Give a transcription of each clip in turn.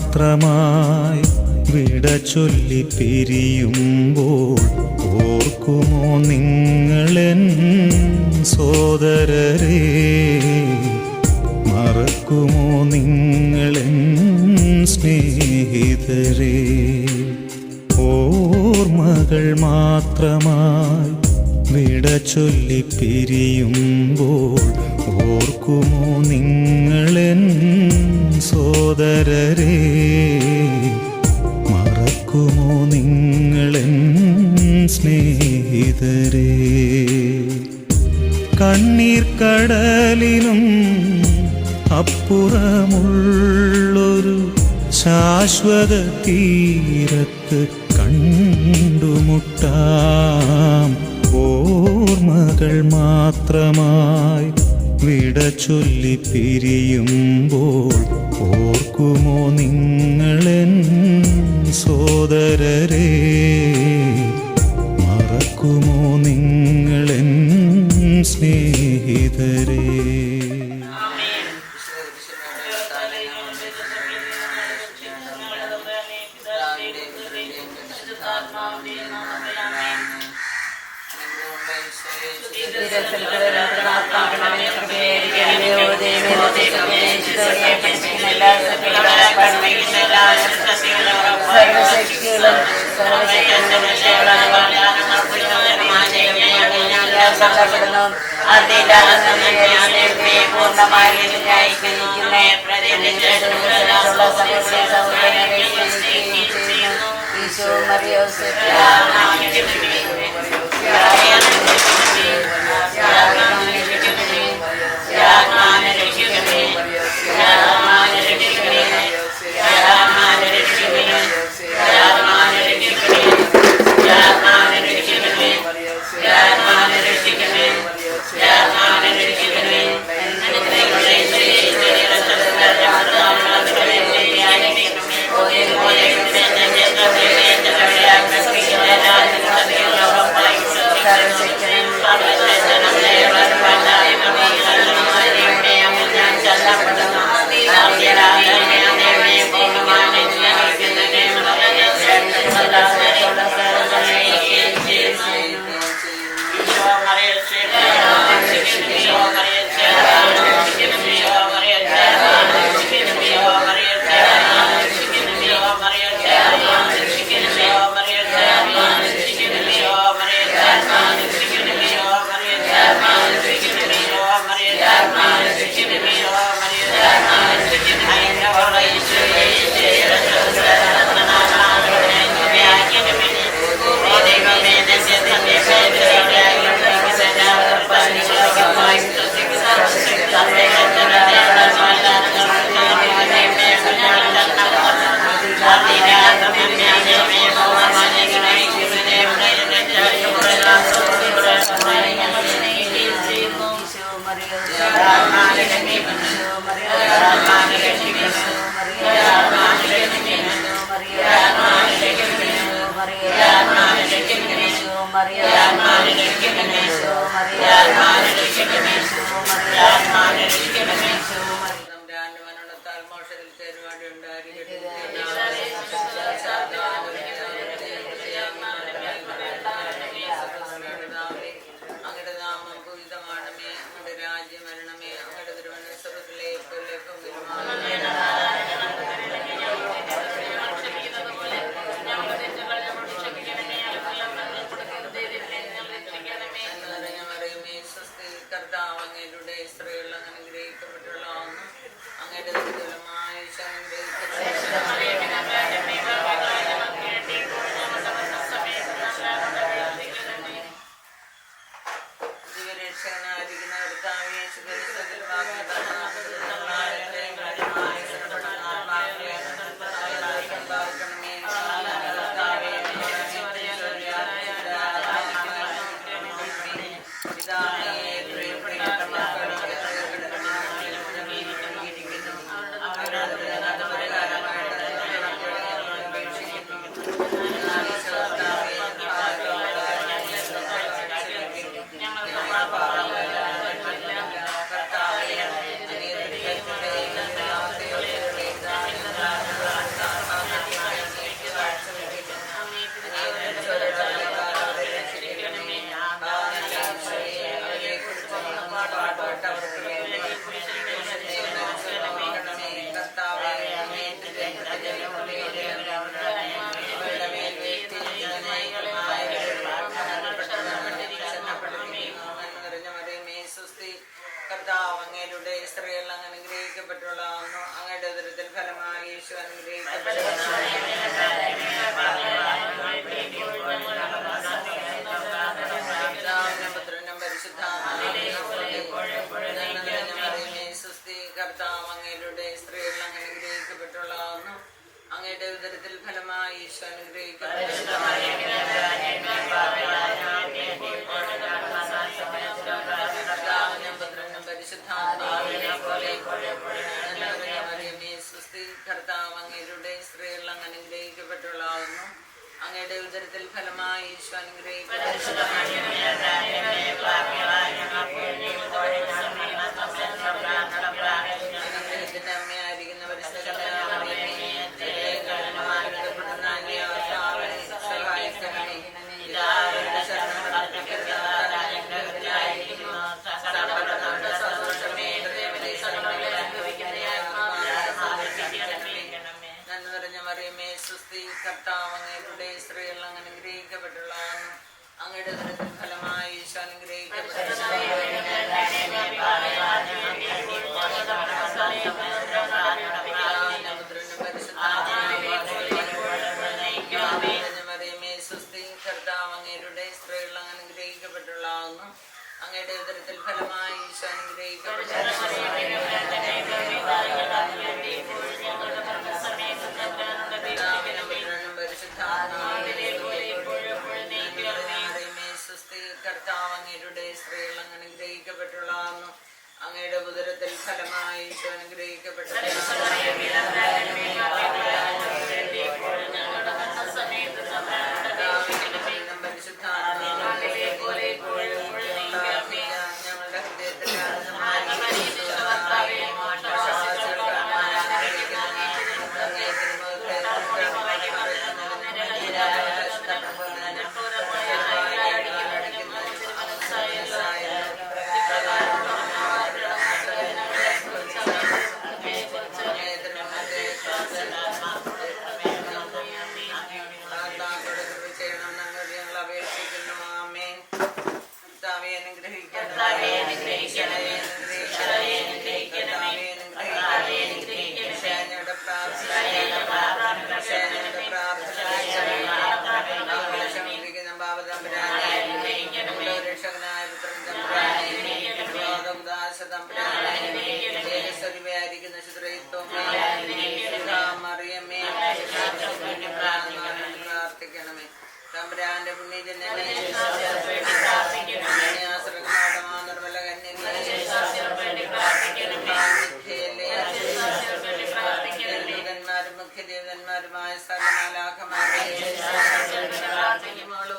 മാത്രമായി വിട ചൊല്ലി പിരിയുമ്പോൾ ഓർക്കുമോ നിങ്ങളെൻ സോദരരെ? മറക്കുമോ നിങ്ങളെൻ സ്നേഹിതരെ? ഓർമ്മകൾ മാത്രമായി വിട ചൊല്ലി പിരിയുമ്പോൾ ഓർക്കുമോ നിങ്ങളെൻ സോദരരെ? മറക്കുമോ നിങ്ങളെൻ സ്നേഹിതരെ? കണ്ണീർ കടലിനും അപ്പുറമുള്ളൊരു ശാശ്വത തീരത്ത് കണ്ടുമുട്ടാം. ഓർമ്മകൾ മാത്രമായി വിട ചൊല്ലി പിരിയുമ്പോൾ ഓർക്കുമോ നിങ്ങളെൻ സോദരരെ? മറക്കുമോ നിങ്ങളെൻ സ്നേഹിതരെ? കർത്താവ് അങ്ങയുടെ സ്ത്രീകൾ അനുഗ്രഹിക്കപ്പെട്ടുള്ളതാകുന്നു. ഉദരത്തിൽ ഫലമായി ഈശോ അനുഗ്രഹിക്കപ്പെട്ട അനുഗ്രഹത്തിന്റെ അമ്മയായിരിക്കുന്ന പരിശുദ്ധ കർത്താവ് അങ്ങയുടെ സ്ത്രീകൾ അങ്ങനെ അനുഗ്രഹിക്കപ്പെട്ടുള്ളതാണെന്നും അങ്ങയുടെ ഉദരത്തിൽ ഫലമായി ഈശോ അനുഗ്രഹിക്കപ്പെട്ട കർത്താവ് അങ്ങയുടെ സ്ത്രീകൾ അങ്ങനെ അനുഗ്രഹിക്കപ്പെട്ടുള്ളതാണെന്നും അങ്ങയുടെ ഉദരത്തിൽ ഫലമായി ഈശോ അനുഗ്രഹിക്കപ്പെട്ട കർത്താവ് അങ്ങയുടെ സ്ത്രീകൾ അങ്ങനെ അനുഗ്രഹിക്കപ്പെട്ടുള്ളതാണെന്നും അങ്ങയുടെ ഉദരത്തിൽ ഫലമായി ഈശോ അനുഗ്രഹിക്കപ്പെട്ട ഞങ്ങളുടെ ഹൃദയത്തിൽ രക്ഷകനായ പുത്രൻ മറിയമ്മേ പ്രാർത്ഥിക്കണമേ. തമ്പുരാന്റെ പുണ്യജനമേ നിർമ്മല കന്യകന്മാരും മുഖ്യദേവന്മാരുമായ സകലമാലാഖമാരെ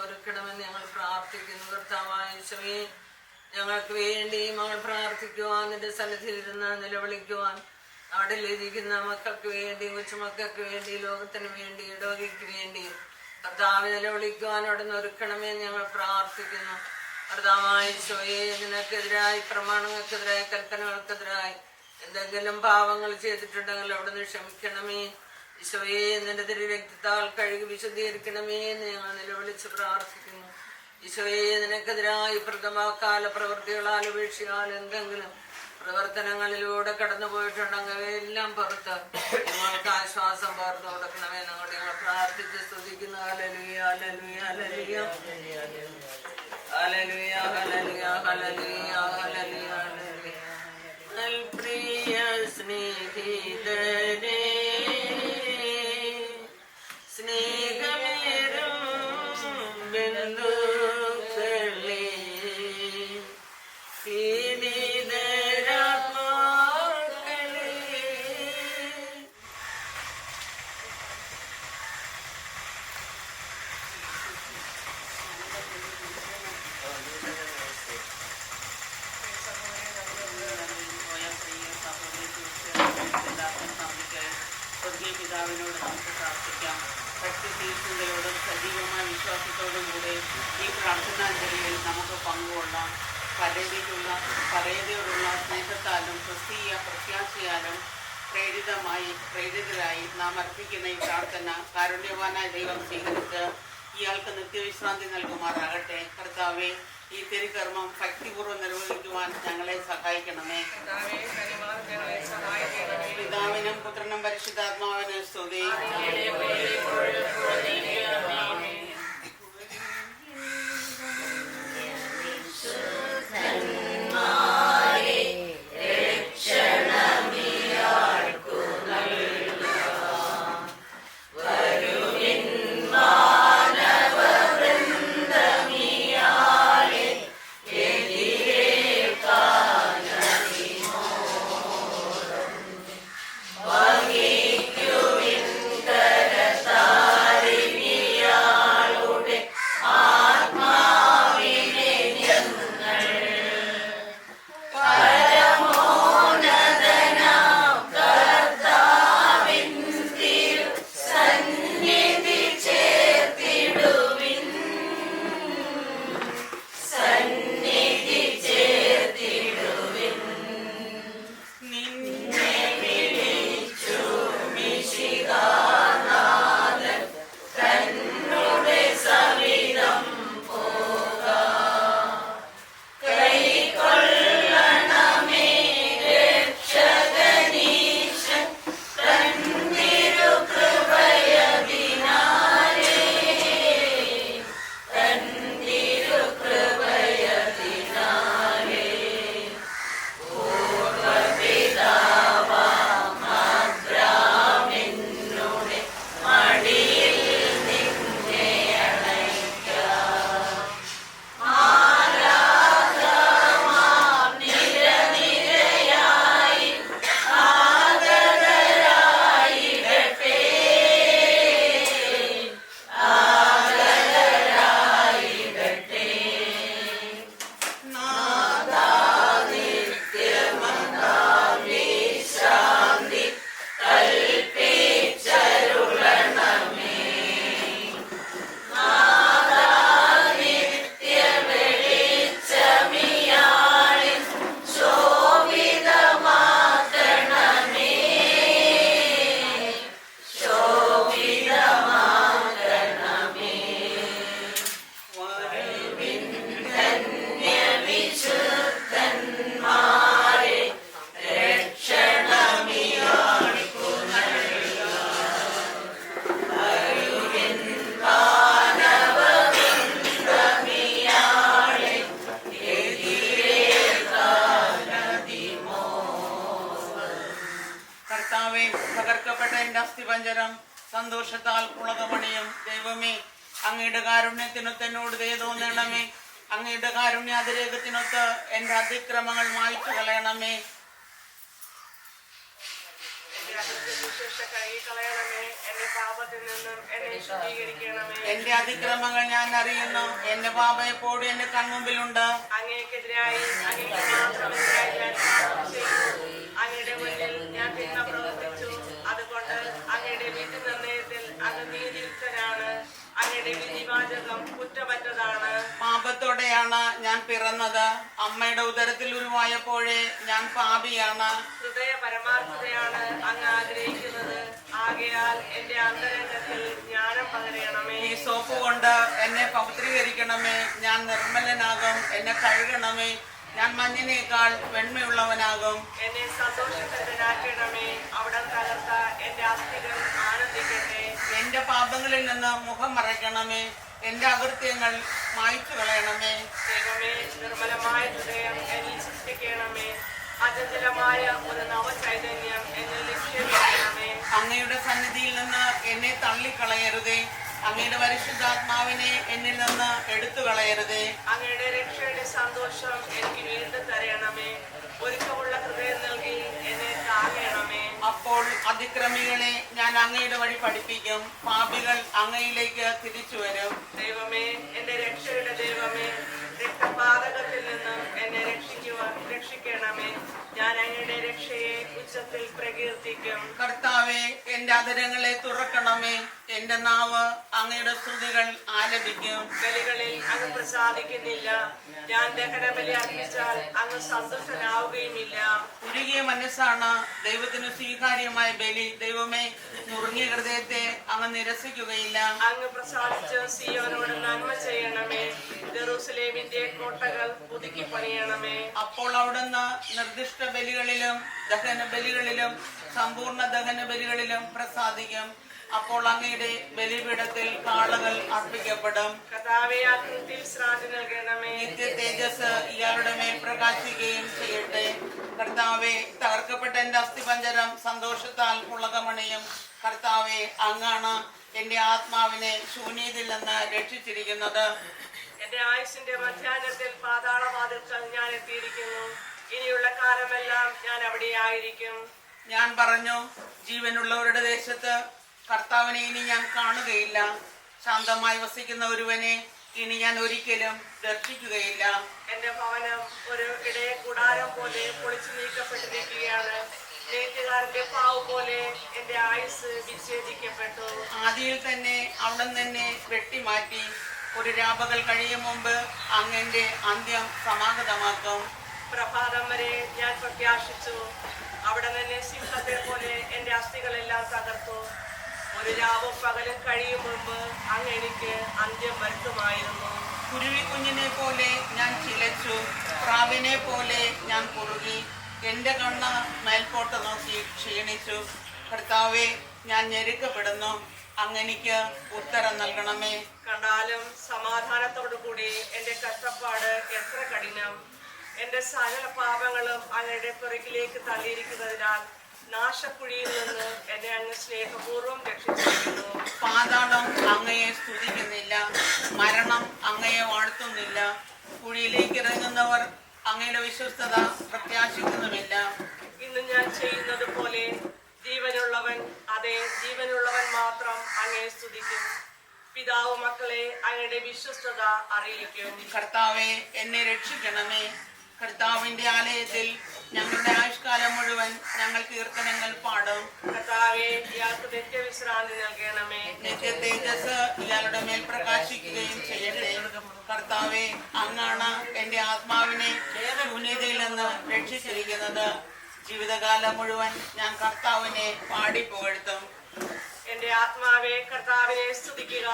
ഒരുക്കണമെന്ന് ഞങ്ങൾ പ്രാർത്ഥിക്കുന്നു. കർത്താവായ യേശുവേ, ഞങ്ങൾക്ക് വേണ്ടി മകൾ പ്രാർത്ഥിക്കുവാൻ നിന്റെ സന്നിധിയിലിരുന്ന് നിലവിളിക്കുവാൻ അവിടെ ഇരിക്കുന്ന മക്കൾക്ക് വേണ്ടി, കൊച്ചുമക്കൾക്ക് വേണ്ടി, ലോകത്തിന് വേണ്ടി, രോഗിക്ക് വേണ്ടി കർത്താവ് നിലവിളിക്കുവാൻ അവിടെ നിന്ന് ഒരുക്കണമേ ഞങ്ങൾ പ്രാർത്ഥിക്കുന്നു. കർത്താവായ യേശുവേ, നിനക്കെതിരായി, പ്രമാണങ്ങൾക്കെതിരായി, കൽപ്പനകൾക്കെതിരായി എന്തെങ്കിലും പാവങ്ങൾ ചെയ്തിട്ടുണ്ടെങ്കിൽ അവിടെ നിന്ന് ക്ഷമിക്കണമേ. ഈശോയെ, നിന്റെ തിരുരക്തത്താൽ കഴുകി വിശുദ്ധീകരിക്കണമേ എന്ന് ഞങ്ങൾ നിലവിളിച്ച് പ്രാർത്ഥിക്കുന്നു. ഈശോയെ, നിനക്കെതിരായി പ്രഥമകാല പ്രവൃത്തികളാൽ ഉപേക്ഷിയാൽ എന്തെങ്കിലും പ്രവർത്തനങ്ങളിലൂടെ കടന്നു പോയിട്ടുണ്ടെങ്കിൽ അവയെല്ലാം പുറത്ത് ഞങ്ങൾക്ക് ആശ്വാസം പകർന്നു കൊടുക്കണമേ. ഞങ്ങളോട് ഞങ്ങൾ പ്രാർത്ഥിച്ച് സ്തുതിക്കുന്നു. Hallelujah, hallelujah, hallelujah, hallelujah, hallelujah, hallelujah, hallelujah, hallelujah. പ്രിയ സ്നേഹിതരേ, സ്നേഹമേറും ബന്ധുക്കളേ, പീഡിതരാത്മാക്കളേ, പിതാവിനോട് നമുക്ക് പ്രാർത്ഥിക്കാം. ഭക്തിതീർത്ഥങ്ങളോടും സജീവമായ വിശ്വാസത്തോടും കൂടെ ഈ പ്രാർത്ഥനാഞ്ജലിയിൽ നമുക്ക് പങ്കുകൊള്ളാം. പരേതയോടുള്ള സ്നേഹത്താലും ക്രിസ്തീയ പ്രത്യാശയാലും പ്രേരിതരായി നാം അർപ്പിക്കുന്ന ഈ പ്രാർത്ഥന കാരുണ്യവാനായ ദൈവം സ്വീകരിച്ച് ഇയാൾക്ക് നിത്യവിശ്രാന്തി നൽകുമാറാകട്ടെ. കർത്താവേ, ഈ തിരുകർമ്മം ഭക്തിപൂർവ്വം നിർവഹിക്കുവാൻ ഞങ്ങളെ സഹായിക്കണമേ. പിതാവിനും പുത്രനും പരിശുദ്ധാത്മാവിനും സ്തുതി. Bye. സന്തോഷത്താൽ പുളകമണിയും. ദൈവമേ, അങ്ങയുടെ കാരുണ്യത്തിനൊത്ത് എന്നോട് ദയ തോന്നണമേ. അങ്ങയുടെ കാരുണ്യാതിരേകത്തിനൊത്ത് എൻ്റെ അതിക്രമങ്ങൾ മായ്ച്ചു കളയണമേ. എന്റെ അതിക്രമങ്ങൾ ഞാൻ അറിയുന്നു. എന്റെ പാപം എപ്പോഴും എന്റെ കൺമുമ്പിലുണ്ട്. അങ്ങേക്കെതിരായി അങ്ങയുടെ മുന്നിൽ ഞാൻ തിന്മ പ്രവർത്തിച്ചു. അതുകൊണ്ട് അങ്ങയുടെ വിധി നിർണയത്തിൽ അങ്ങ് നീതിയുക്തനാണ്. അങ്ങയുടെ വിധിവാചകം കുറ്റമറ്റതാണ്. പാപത്തോടെയാണ് ഞാൻ പിറന്നത്. അമ്മയുടെ ഉദരത്തിൽ ഉരുവായപ്പോഴേ ഞാൻ പാപിയാണ്. ഹൃദയ പരമാർത്ഥതയാണ് അങ്ങ് ആഗ്രഹിക്കുന്നത്. ആകയാൽ എന്റെ അന്തരംഗത്തിൽ ജ്ഞാനം പകരണമേ. ഈ സോപ്പ് കൊണ്ട് എന്നെ പവിത്രീകരിക്കണമേ. ഞാൻ നിർമ്മലനാകും. എന്നെ കഴുകണമേ. ഞാൻ മഞ്ഞിനേക്കാൾ വെണ്മയുള്ളവനാകും. എന്നെ സന്തോഷത്തിനാക്കണമേ. അവിടെ തകർത്ത എന്റെ അസ്ഥികൾ ആനന്ദിക്കട്ടെ. എന്റെ പാപങ്ങളിൽ നിന്ന് മുഖം മറയ്ക്കണമേ. എന്റെ അകൃത്യങ്ങൾ മായ്ച്ചു കളയണമേ. ദൈവമേ, നിർമ്മലമായ ഹൃദയം എന്നിൽ സൃഷ്ടിക്കണമേ. അചഞ്ചലമായ ഒരു നവചൈതന്യം എന്നിൽ നിക്ഷേപിക്കണമേ. അങ്ങയുടെ സന്നിധിയിൽ നിന്ന് എന്നെ തള്ളിക്കളയരുതേ. അങ്ങയുടെ പരിശുദ്ധാത്മാവിനെ എന്നിൽ നിന്ന് എടുത്തു കളയരുതേ. അങ്ങയുടെ രക്ഷയുടെ സന്തോഷം എനിക്ക് വീണ്ടും തരണമേ. ഒരുക്കമുള്ള ഹൃദയം നൽകി എന്നെ താങ്ങണമേ. അപ്പോൾ അതിക്രമികളെ ഞാൻ അങ്ങയുടെ വഴി പഠിപ്പിക്കും. പാപികൾ അങ്ങയിലേക്ക് തിരിച്ചു വരും. ദൈവമേ, എന്റെ രക്ഷയുടെ ദൈവമേ, രക്തപാതകത്തിൽ നിന്നും എന്നെ രക്ഷിക്കണമേ. ഞാൻ അങ്ങയുടെ രക്ഷയെ ഉച്ചത്തിൽ പ്രകീർത്തിക്കും. കർത്താവേ, എന്റെ അധരങ്ങളെ തുറക്കണമേ. എന്റെ നാവ് അങ്ങയുടെ സ്തുതികൾ ആലപിക്കും. ബലികളിൽ അങ്ങ് പ്രസാദിക്കുന്നില്ല. ഞാൻ ദഹനബലി അർപ്പിച്ചാൽ അങ്ങ് സന്തുഷ്ടനാവുകയുമില്ല. ഉരുകിയ മനസ്സാണ് ദൈവത്തിന് സ്വീകാര്യമായ ബലി. ദൈവമേ, നുറുങ്ങിയ ഹൃദയത്തെ അങ്ങ് നിരസിക്കുകയില്ല. അങ്ങ് പ്രസാദിച്ച് സിയോനോട് നന്മ ചെയ്യണമേ. ജെറൂസലേമിന്റെ കോട്ടകൾ പുതുക്കി പണിയണമേ. അപ്പോൾ അവിടുന്ന് നിർദ്ദിഷ്ട ബലികളിലും ദഹന ബലികളിലും സമ്പൂർണ്ണ ദഹന ബലികളിലും പ്രസാദിക്കും. അപ്പോൾ അങ്ങയുടെ ബലിപീഠത്തിൽ കാളകൾ അർപ്പിക്കപ്പെടും. കർത്താവേ, ആകൃതിയിൽ വിശ്രാന്തി നൽകണമേ. നിത്യ തേജസ് ഇയാളുടെ മേൽ പ്രകാശിക്കുകയും ചെയ്യട്ടെ. കർത്താവെ, തകർക്കപ്പെട്ട എന്റെ അസ്ഥിപഞ്ജരം സന്തോഷത്താൽ പുളകമണിയും. കർത്താവെ, അങ്ങാണ് എന്റെ ആത്മാവിനെ ശൂന്യതയിൽ നിന്ന് രക്ഷിച്ചിരിക്കുന്നത്. എന്റെ ആയുസിന്റെ മധ്യാഹ്നത്തിൽ പാതാളവാതിൽക്കൽ ഞാൻ എത്തിയിരിക്കുന്നു. ഇനിയുള്ള കാലമെല്ലാം ഞാൻ അവിടെ ആയിരിക്കും. ഞാൻ പറഞ്ഞു, ജീവനുള്ളവരുടെ ദേശത്ത് കർത്താവിനെ ഇനി ഞാൻ കാണുകയില്ല. ശാന്തമായി വസിക്കുന്ന ഒരുവനെ ഇനി ഞാൻ ഒരിക്കലും ദർശിക്കുകയില്ല. എന്റെ ഭവനം ഒരു ഇടയ കൂടാരം പോലെ പൊളിച്ചു നീക്കപ്പെട്ടിരിക്കുകയാണ്. നെയ്ത്തുകാരന്റെ പാവ് പോലെ എന്റെ ആയുസ് വിച്ഛേദിക്കപ്പെട്ടു. ആദിയിൽ തന്നെ അവിടെ തന്നെ വെട്ടിമാറ്റി. ഒരു രാപകൽ കഴിയും മുമ്പ് അങ്ങന്റെ അന്ത്യം സമാഗതമാക്കും. പ്രഭാതം വരെ ഞാൻ പ്രത്യാശിച്ചു. അവിടെ തന്നെ സിംഹത്തെ പോലെ എന്റെ അസ്ഥികളെല്ലാം തകർത്തു. ഒരു രാവും പകലും കഴിയും മുമ്പ് അങ്ങ് എനിക്ക് അന്ത്യം വരുത്തുമായിരുന്നു. കുരുവിക്കുഞ്ഞിനെ പോലെ ഞാൻ ചിലച്ചു. പ്രാവിനെ പോലെ ഞാൻ കുറുകി. എന്റെ കണ്ണ് മേൽപോട്ട് നോക്കി ക്ഷീണിച്ചു. കർത്താവെ, ഞാൻ ഞെരുക്കപ്പെടുന്നു. അങ്ങെനിക്ക് ഉത്തരം നൽകണമേ. കണ്ടാലും സമാധാനത്തോടു കൂടി എന്റെ കഷ്ടപ്പാട് എത്ര കഠിനം. എന്റെ സകല പാപങ്ങളും അങ്ങയുടെ പിറകിലേക്ക് തള്ളിയിരിക്കുന്നതിനാൽ നാശക്കുഴിയിൽ നിന്ന് എന്നെ അങ്ങ് സ്നേഹപൂർവ്വം രക്ഷിച്ചിരിക്കുന്നു. പാതാളം അങ്ങയെ സ്തുതിക്കുന്നില്ല. മരണം അങ്ങയെ വാഴ്ത്തുന്നില്ല. കുഴിയിലേക്ക് ഇറങ്ങുന്നവർ അങ്ങയുടെ വിശ്വസ്തത പ്രത്യാശിക്കുന്നുമില്ല. ഇന്ന് ഞാൻ ചെയ്യുന്നത് പോലെ ജീവനുള്ളവൻ, അതെ ജീവനുള്ളവൻ മാത്രം അങ്ങയെ സ്തുതിക്കും. പിതാവ് മക്കളെ അങ്ങയുടെ വിശ്വസ്തത അറിയിക്കും. കർത്താവെ, എന്നെ രക്ഷിക്കണമേ. കർത്താവിന്റെ ആലയത്തിൽ ഞങ്ങളുടെ ആയുഷ്കാലം മുഴുവൻ ഞങ്ങൾ കീർത്തനങ്ങൾ പാടും. കർത്താവേ, ഇയാൾക്ക് നിത്യവിശ്രാന്തി നൽകണമേ. നിത്യ തേജസ് ഇയാളുടെ മേൽ പ്രകാശിക്കുകയും ചെയ്യട്ടെ. കർത്താവെ, അങ്ങാണ് എന്റെ ആത്മാവിനെ ശൂന്യതയിൽ നിന്ന് രക്ഷിച്ചിരിക്കുന്നത്. ജീവിതകാലം മുഴുവൻ ഞാൻ കർത്താവിനെ പാടി പുകഴ്ത്തും. എന്റെ ആത്മാവെ കർത്താവിനെ സ്തുതിക്കുക.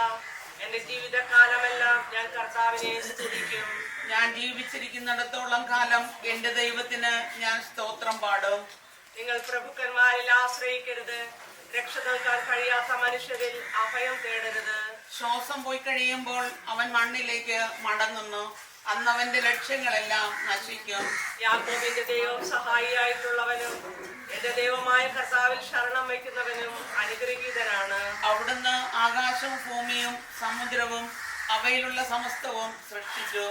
എന്റെ ജീവിതകാലമെല്ലാം ഞാൻ കർത്താവിനെ സ്തുതിക്കും. ഞാൻ ജീവിച്ചിരിക്കുന്നിടത്തോളം കാലം എന്റെ ദൈവത്തിന് ഞാൻ സ്തോത്രം പാടും. നിങ്ങൾ പ്രഭുക്കന്മാരിൽ ആശ്രയിക്കരുത്. രക്ഷ നൽകാൻ കഴിയാത്ത മനുഷ്യരിൽ അഭയം തേടരുത്. ശ്വാസം പോയി കഴിയുമ്പോൾ അവൻ മണ്ണിലേക്ക് മടങ്ങുന്നു. അന്നവന്റെ ലക്ഷ്യങ്ങളെല്ലാം നശിക്കും. യാക്കോബിന്റെ ദൈവം സഹായിയായിട്ടുള്ളവനും എന്റെ ദൈവമായ കർത്താവിൽ ശരണം വയ്ക്കുന്നവനും അനുഗ്രഹീതനാണ്. അവിടുന്ന് ആകാശവും ഭൂമിയും സമുദ്രവും അവയിലുള്ള സമസ്തവും സൃഷ്ടിച്ചു.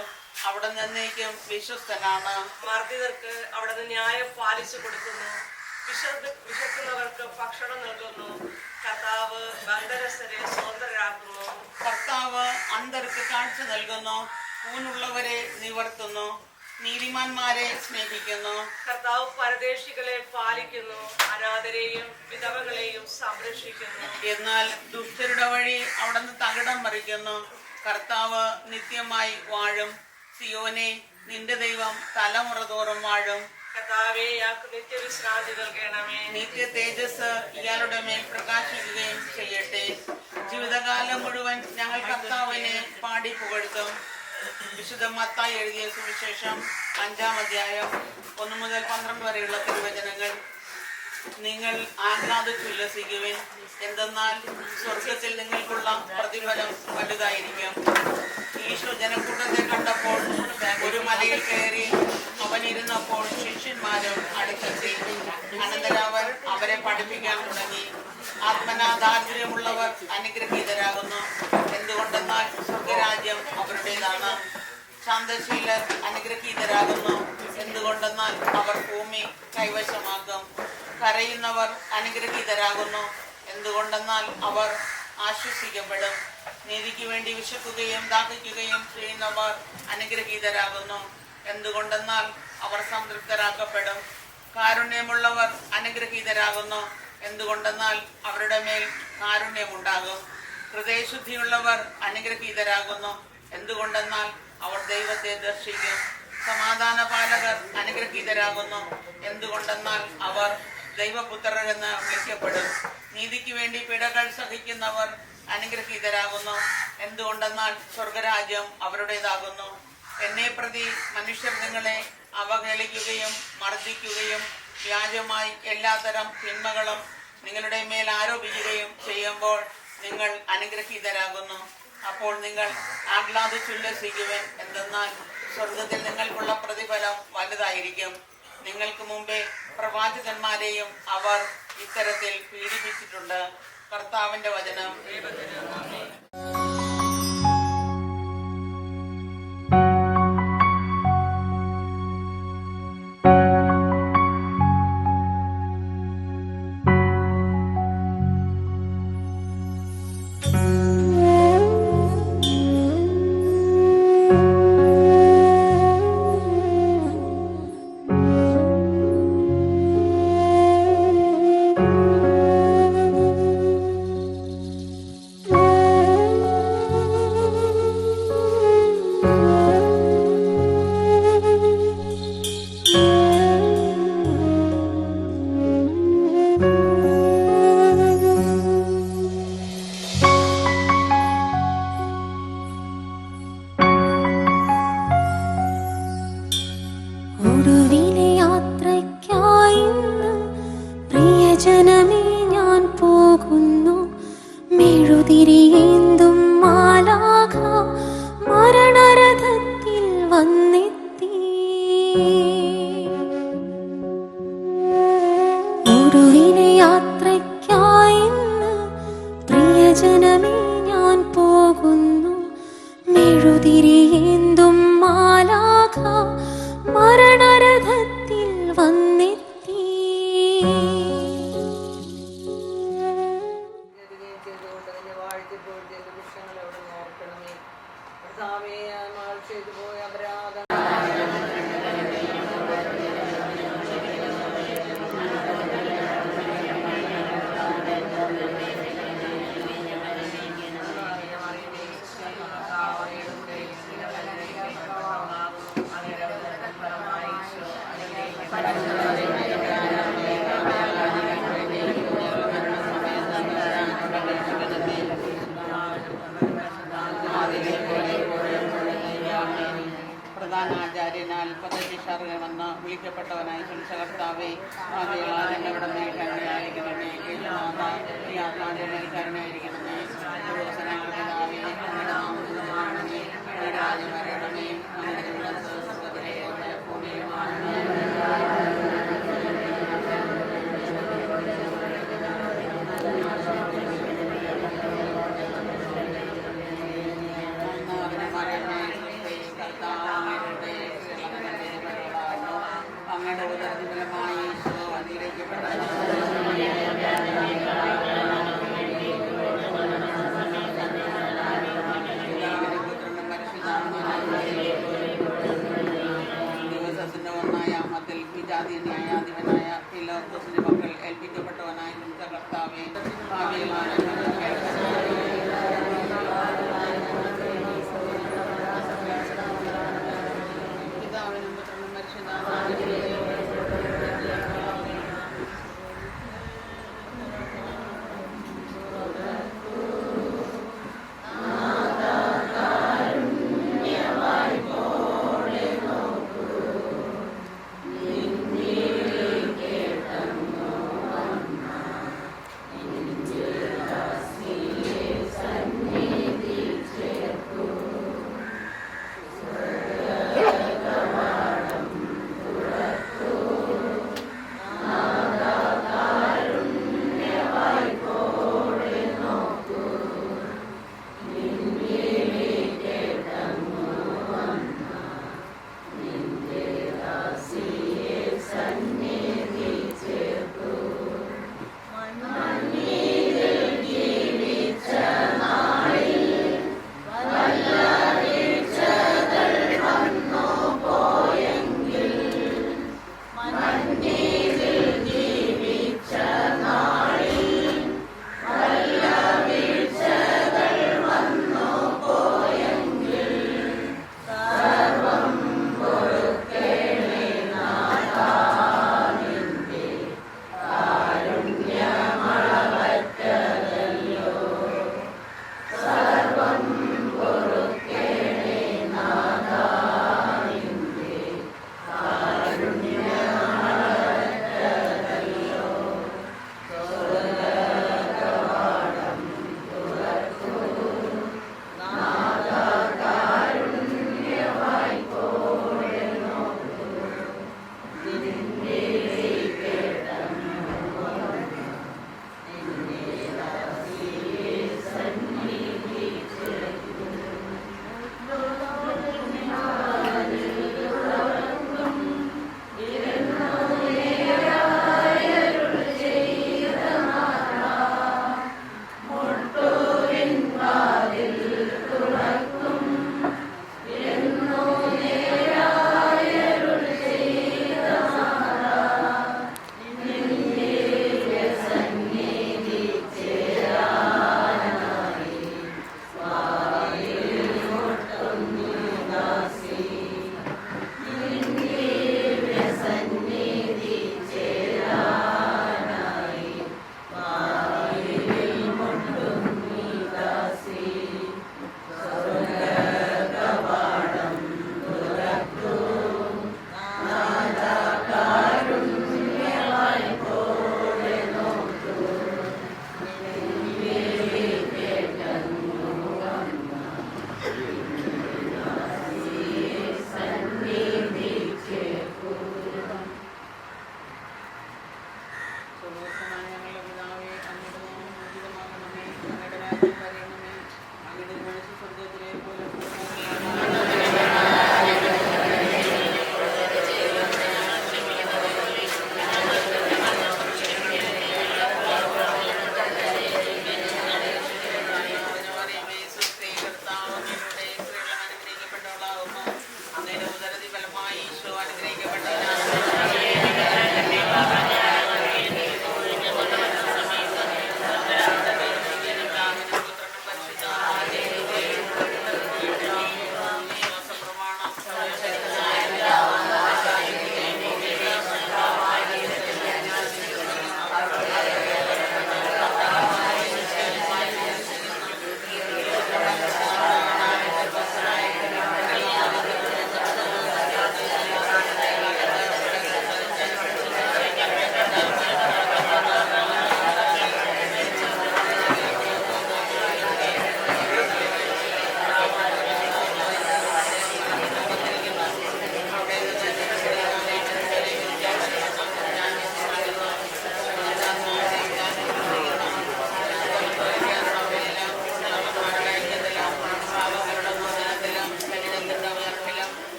അവിടുന്ന് എന്നേക്കും വിശ്വസ്തനാണ്. മർദ്ദിതർക്ക് അവിടുന്ന് ന്യായം പാലിച്ചു കൊടുക്കുന്നു. വിശക്കുന്നവർക്ക് ഭക്ഷണം നൽകുന്നു. കർത്താവ് ബന്ധനസ്ഥരെ സ്വതന്ത്രരാക്കുന്നു. കർത്താവ് അന്ധർക്ക് കാഴ്ച നൽകുന്നു. ഊനുള്ളവരെ നിവർത്തുന്നു. നീതിമാന്മാരെ സ്നേഹിക്കുന്നു. കർത്താവ് പരദേശികളെ പാലിക്കുന്നു. അനാഥരെയും വിധവകളെയും സംരക്ഷിക്കുന്നു. എന്നാൽ ദുഷ്ടരുടെ വഴി അവിടുന്ന് തകിടം മറിക്കുന്നു. കർത്താവ് നിത്യമായി വാഴും. സിയോനെ, നിന്റെ ദൈവം തലമുറ തോറും വാഴും. കർത്താവേ, ഞങ്ങൾക്ക് നിത്യവിശ്രാന്തി നൽകണമേ. നിത്യ തേജസ് ഇയാളുടെ മേൽ പ്രകാശിക്കുകയും ചെയ്യട്ടെ. ജീവിതകാലം മുഴുവൻ ഞങ്ങൾ കർത്താവിനെ പാടി പുകഴ്ത്തും. വിശുദ്ധ മത്തായി എഴുതിയ സുവിശേഷം 5-ാം അധ്യായം 1 മുതൽ 12 വരെയുള്ള തിരുവചനങ്ങൾ. നിങ്ങൾ ആഹ്ലാദിച്ചുല്ലസിക്കുവിൻ, എന്തെന്നാൽ സ്വർഗത്തിൽ നിങ്ങൾക്കുള്ള പ്രതിഫലം വലുതായിരിക്കും. ഈശോ ജനക്കൂട്ടത്തെ കണ്ടപ്പോൾ ഒരു മലയിൽ കയറി. അവനിരുന്നപ്പോൾ ശിഷ്യന്മാരും അടുത്തെത്തി. അനന്തരം അവരെ പഠിപ്പിക്കാൻ തുടങ്ങി. ആത്മനാ ദാരിദ്ര്യമുള്ളവർ അനുഗ്രഹീതരാകുന്നു, എന്തുകൊണ്ടെന്നാൽ സ്വർഗരാജ്യം അവരുടേതാണ്. ശാന്തശീലർ അനുഗ്രഹീതരാകുന്നു, എന്തുകൊണ്ടെന്നാൽ അവർ ഭൂമി കൈവശമാക്കും. കരയുന്നവർ അനുഗ്രഹീതരാകുന്നു, എന്തുകൊണ്ടെന്നാൽ അവർ ആശ്വസിക്കപ്പെടും. നീതിക്ക് വേണ്ടി വിശക്കുകയും ദാഹിക്കുകയും ചെയ്യുന്നവർ അനുഗ്രഹീതരാകുന്നു, എന്തുകൊണ്ടെന്നാൽ അവർ സംതൃപ്തരാക്കപ്പെടും. കാരുണ്യമുള്ളവർ അനുഗ്രഹീതരാകുന്നു, എന്തുകൊണ്ടെന്നാൽ അവരുടെ മേൽ കാരുണ്യമുണ്ടാകും. ഹൃദയശുദ്ധിയുള്ളവർ അനുഗ്രഹീതരാകുന്നു, എന്തുകൊണ്ടെന്നാൽ അവർ ദൈവത്തെ ദർശിക്കും. സമാധാന പാലകർ അനുഗ്രഹീതരാകുന്നു, എന്തുകൊണ്ടെന്നാൽ അവർ ദൈവപുത്രരെന്ന് വിളിക്കപ്പെടും. നീതിക്ക് വേണ്ടി പിടകൾ സഹിക്കുന്നവർ അനുഗ്രഹീതരാകുന്നു, എന്തുകൊണ്ടെന്നാൽ സ്വർഗരാജ്യം അവരുടേതാകുന്നു. എന്നെ പ്രതി മനുഷ്യർ നിങ്ങളെ അവഹേളിക്കുകയും മർദ്ദിക്കുകയും വ്യാജമായി എല്ലാത്തരം തിന്മകളും നിങ്ങളുടെ മേൽ ആരോപിക്കുകയും ചെയ്യുമ്പോൾ നിങ്ങൾ അനുഗ്രഹീതരാകുന്നു. അപ്പോൾ നിങ്ങൾ ആഹ്ലാദിച്ചുല്ലസിക്കുവിൻ, എന്തെന്നാൽ സ്വർഗത്തിൽ നിങ്ങൾക്കുള്ള പ്രതിഫലം വലുതായിരിക്കും. നിങ്ങൾക്ക് മുമ്പേ പ്രവാചകന്മാരെയും അവർ ഇത്തരത്തിൽ പീഡിപ്പിച്ചിട്ടുണ്ട്. കർത്താവിന്റെ വചനം. പ്രധാനാചാര്യനാൽ പദവിഷാർഹമെന്ന് വിളിക്കപ്പെട്ടവനായി കർത്താവേ, ഞങ്ങളുടെ മേൽ കരുണയായിരിക്കണമേ. ഈ ആത്മാവിന്റെ മേൽ കരുണയായിരിക്കണമേ. രാജ്യം വരണമേ.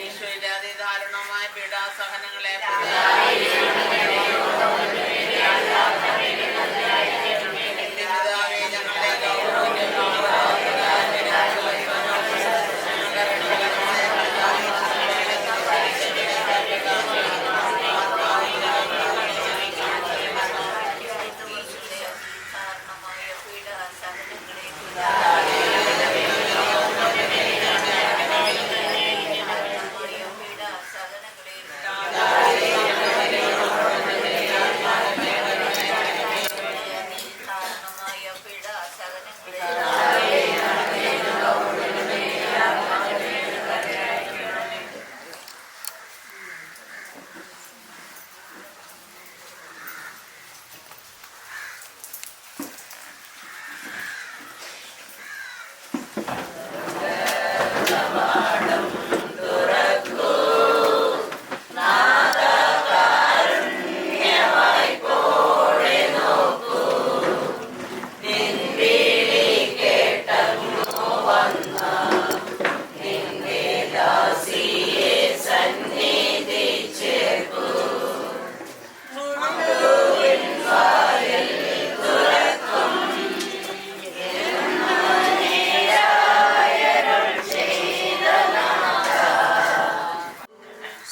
ഈശോയില്ലാതെ ദാരുണമായ പീഡാസഹനങ്ങളെ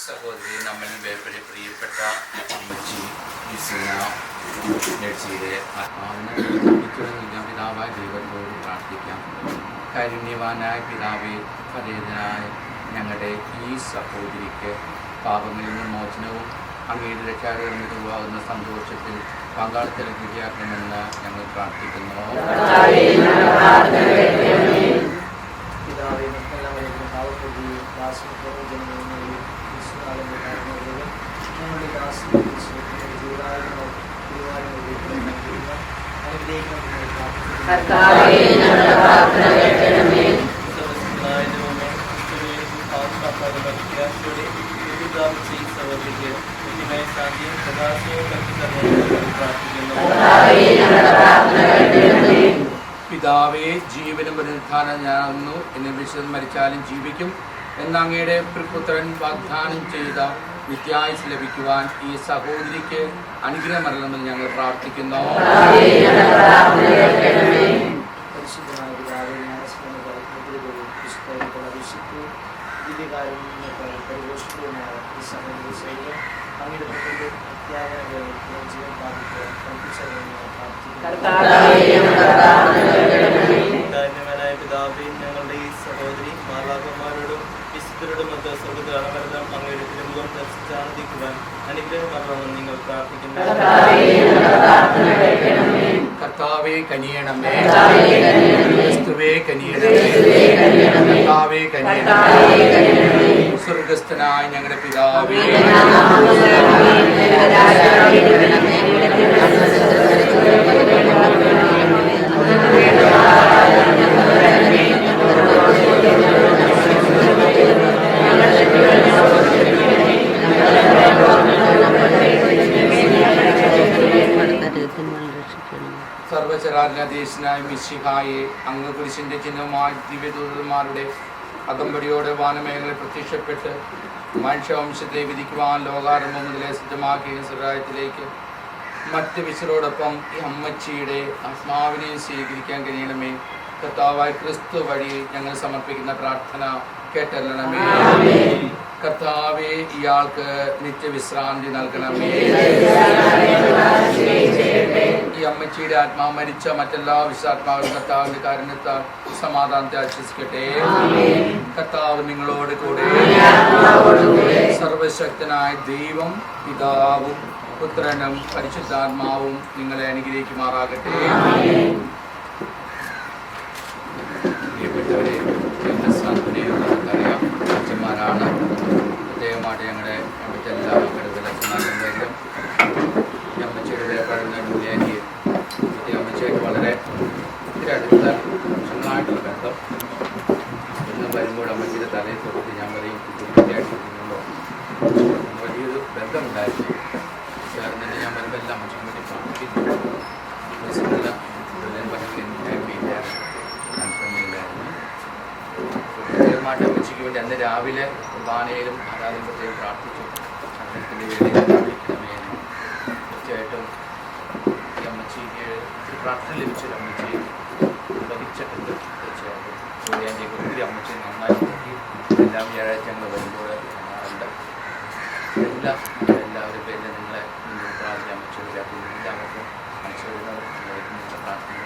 സഹോദരി നമ്മളിൽ വേർപെടി പ്രിയപ്പെട്ട അമ്മച്ചി നഴ്സിയുടെ ആത്മാവിനെ ഞാൻ പിതാവായ ദൈവത്തോട് പ്രാർത്ഥിക്കാം. കാരുണ്യവാനായ പിതാവേ, പരേതനായ ഞങ്ങളുടെ ഈ സഹോദരിക്ക് പാപങ്ങളിൽ നിന്ന് മോചനവും അങ്ങയുടെ രക്ഷാകരമിതവുമാകുന്ന സന്തോഷത്തിൽ പങ്കാളിത്തരത്തിലാക്കണമെന്ന് ഞങ്ങൾ പ്രാർത്ഥിക്കുന്നു. പിതാവേ, ജീവനും പുനരുത്ഥാനം ഞാനാകുന്നു. എന്നെ വിശുദ്ധൻ മരിച്ചാലും ജീവിക്കും എന്ന അങ്ങയുടെ പുത്രൻ വാഗ്ദാനം ചെയ്ത നിത്യായുസ് ലഭിക്കുവാൻ ഈ സഹോദരിക്ക് അനുഗ്രഹമരണമെന്ന് ഞങ്ങൾ പ്രാർത്ഥിക്കുന്നു. പിതാവേ, ഞങ്ങളുടെ ഈ സഹോദരി മാലാഖമാരോടും വിശുദ്ധരോടും സ്വർഗ്ഗത്തിൽ അങ്ങയുടെ തിരുമുഖം ദർശിച്ചാനന്ദിക്കുവാൻ അനുഗ്രഹമാണെന്ന് നിങ്ങൾ പ്രാർത്ഥിക്കുന്നു. കർത്താവേ കനിയണമേ, ക്രിസ്തുവേ കനിയണമേ, കർത്താവേ കനിയണമേ. സ്വർഗ്ഗസ്ഥനായ ഞങ്ങളുടെ പിതാവേ, സർവചരാധീശനായ മിശിഹായെ, അങ്ങ് കുരിശിന്റെ ചിഹ്നവുമായ ദിവ്യദൂതന്മാരുടെ അകമ്പടിയോടെ വാനമേഖലയിൽ പ്രത്യക്ഷപ്പെട്ട് മനുഷ്യവംശത്തെ വിധിക്കുവാൻ ലോകാരംഭം മുതലേ സിദ്ധമാക്കിയ സഹായത്തിലേക്ക് മറ്റ് വിശുദ്ധരോടൊപ്പം ഈ അമ്മച്ചിയുടെ ആത്മാവിനെ സ്വീകരിക്കാൻ കഴിയണമേ. കർത്താവായ ക്രിസ്തു വഴി ഞങ്ങൾ സമർപ്പിക്കുന്ന പ്രാർത്ഥന കേട്ടല്ലണമേ. കർത്താവെ, ഇയാൾക്ക് നിത്യവിശ്രാന്തി നൽകണമേ. ഈ അമ്മച്ചിയുടെ ആത്മാവ് മരിച്ച മറ്റെല്ലാ വിശാത്മാക്കളും കർത്താവിന്റെ കാരുണ്യത്താൽ സമാധാനത്തെ ആശ്വസിക്കട്ടെ. കർത്താവ് നിങ്ങളോട് കൂടെ. സർവശക്തനായ ദൈവം പിതാവും പുത്രനും പരിശുദ്ധാത്മാവും നിങ്ങളെ അനുഗ്രഹിക്കുമാറാകട്ടെ. പ്രിയപ്പെട്ടവരെ, സാന്ത്വനയുള്ളവർക്കറിയാം, അച്ഛന്മാരാണ്. പ്രത്യേകമായിട്ട് ഞങ്ങളുടെ അവിടുത്തെ എല്ലാ മക്കളുടെ അച്ഛന്മാരുടെയും ഈ അമ്മച്ചിയുടെ വേർപാടുന്ന ജൂലിയാനിയെ ഈ അമ്മച്ചിയായിട്ട് വളരെ ഒത്തിരി അടുത്ത വർഷങ്ങളായിട്ടുള്ള ബന്ധം. ഇന്ന് വരുമ്പോൾ അമ്മച്ചിയുടെ തലയിൽ തൊട്ട് ഞാൻ പറയും കുട്ടിയായിട്ടിരിക്കുന്നുണ്ടോ, വലിയൊരു ബന്ധമുണ്ടായിരുന്നു. ചേർന്നിട്ട് ഞാൻ വരുമ്പോൾ എല്ലാം അമ്മച്ചിക്ക് വേണ്ടി പ്രാർത്ഥിക്കുന്നു. ഭയങ്കര ഹാപ്പിയില്ല. അമ്മയ്ക്ക് വേണ്ടി അന്ന് രാവിലെ കുർബാനയിലും ആരാധനയും പ്രാർത്ഥിച്ചു. അദ്ദേഹത്തിൻ്റെ വേണ്ടി പ്രാർത്ഥിക്കണമേ. തീർച്ചയായിട്ടും ഈ അമ്മച്ചിക്ക് ഒരു പ്രാർത്ഥന ലഭിച്ചൊരു അമ്മച്ചി വഹിച്ചിട്ടുണ്ട്. തീർച്ചയായിട്ടും സൂര്യാൻ്റെയൊക്കെ ഒത്തിരി അമ്മച്ചി നന്നായി നോക്കി എല്ലാ വ്യാഴാഴ്ച ഞങ്ങൾ വരുമ്പോൾ കാണാറുണ്ട്. എല്ലാവരും പേരിൽ നിങ്ങളെ പ്രാർത്ഥിക്കാൻ അമ്മച്ചോട് എല്ലാവർക്കും അമ്മച്ചോടുന്നവർ നിങ്ങളുടെ പ്രാർത്ഥന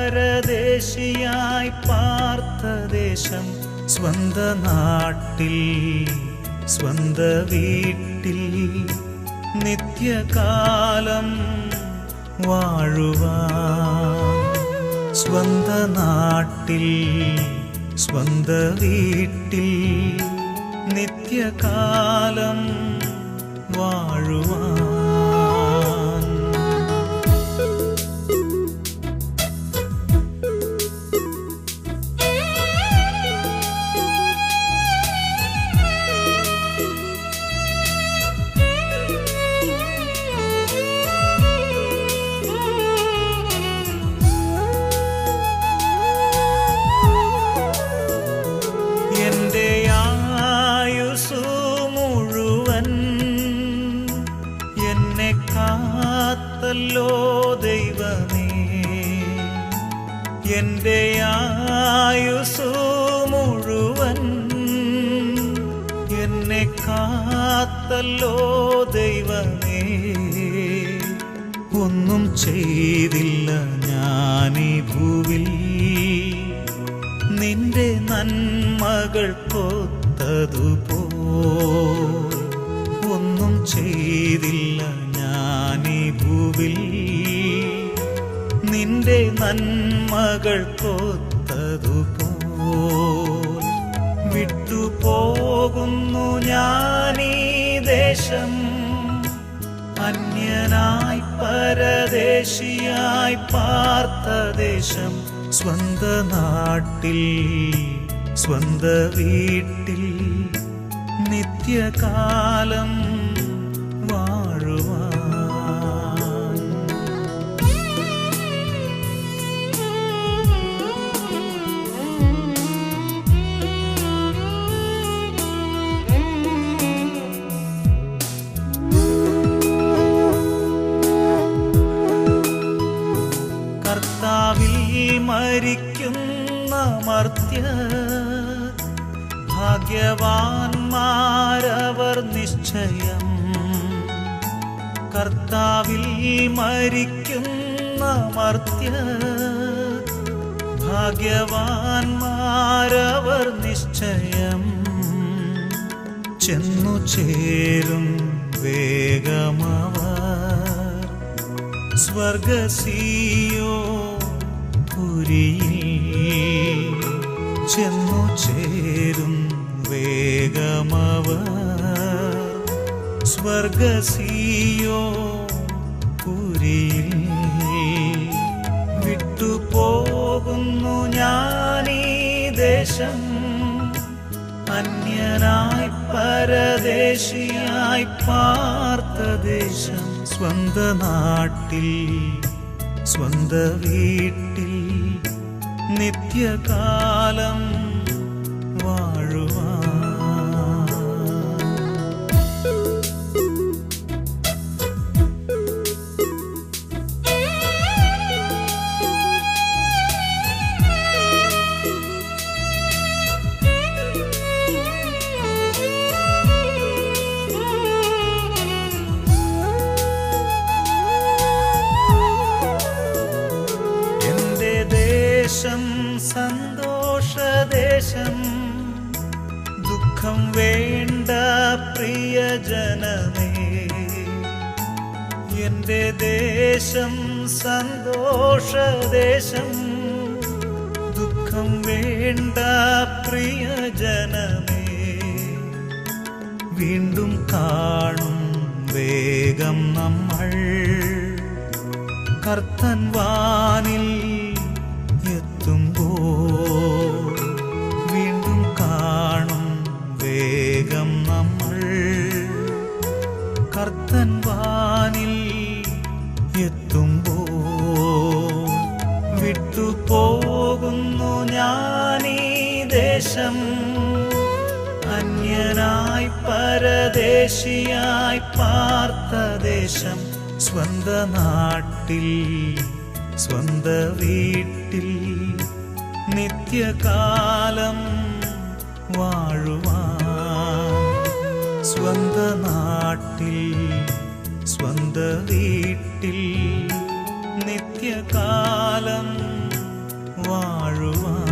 പരദേശിയായി പാർത്ത ദേശം സ്വന്ത നാട്ടിൽ സ്വന്ത വീട്ടിൽ നിത്യകാലം വാഴുവാൻ സ്വന്ത നാട്ടിൽ സ്വന്ത വീട്ടിൽ നിത്യകാലം വാഴുവാൻ കാത്തല്ലോ ദൈവമേ, എൻ്റെ ആയുസ്സു മുഴുവൻ എന്നെ കാത്തല്ലോ ദൈവമേ, ഒന്നും ചെയ്തില്ല ഞാനീ ഭൂവിൽ. നിന്റെ നന്മകൾ കൊത്തതുപോ ഒന്നും ചെയ്തില്ല ഞാനീ ഭൂവിൽ. നിന്റെ നന്മകൾ കൊത്തതുപോൽ വിട്ടുപോകുന്നു ഞാനീ ദേശം. അന്യനായി പരദേശിയായി പാർത്ത ദേശം, സ്വന്ത നാട്ടിൽ സ്വന്ത വീട്ടിൽ നിത്യകാലം വാഴുവാൻ. കർത്താവിൽ മരിക്കുന്ന മർത്യർ ഭാഗ്യവാന്മാരവർ നിശ്ചയം. കർത്താവിൽ മരിക്കുന്ന മർത്യർ ഭാഗ്യവാന്മാരവർ നിശ്ചയം. ചെന്നു ചേരും വേഗമവർ സ്വർഗസിയോപുരിയിൽ. ചെന്നു ചേരും വേഗമവർ സ്വർഗസിയോപുരിയിൽ. വിട്ടുപോകുന്നു ഞാനീ ദേശം, അന്യനായി പരദേശിയായി പാർത്ത ദേശം. സ്വന്ത നാട്ടിൽ സ്വന്ത വീട്ടിൽ നിത്യകാലം വാഴുവാൻ. സന്തോഷദേശം, ദുഃഖം വേണ്ട പ്രിയജനമേ. എന്റെ ദേശം സന്തോഷദേശം, ദുഃഖം വേണ്ട പ്രിയജനമേ. വീണ്ടും കാണും വേഗം നമ്മൾ കർത്തൻ വാനിൽ എത്തുമ്പോൾ. വീണ്ടും കാണും വേഗം നമ്മൾ കർത്തൻ വാനിൽ എത്തുമ്പോൾ. വിട്ടുപോകുന്നു ഞാനീ ദേശം, അന്യനായി പരദേശിയായി പാർത്ത ദേശം. സ്വന്ത നാട്ടിൽ സ്വന്ത വീട്ടിൽ നിത്യകാലം വാഴുവാൻ. സ്വന്ത നാട്ടിൽ സ്വന്ത വീട്ടിൽ നിത്യകാലം വാഴുവാൻ.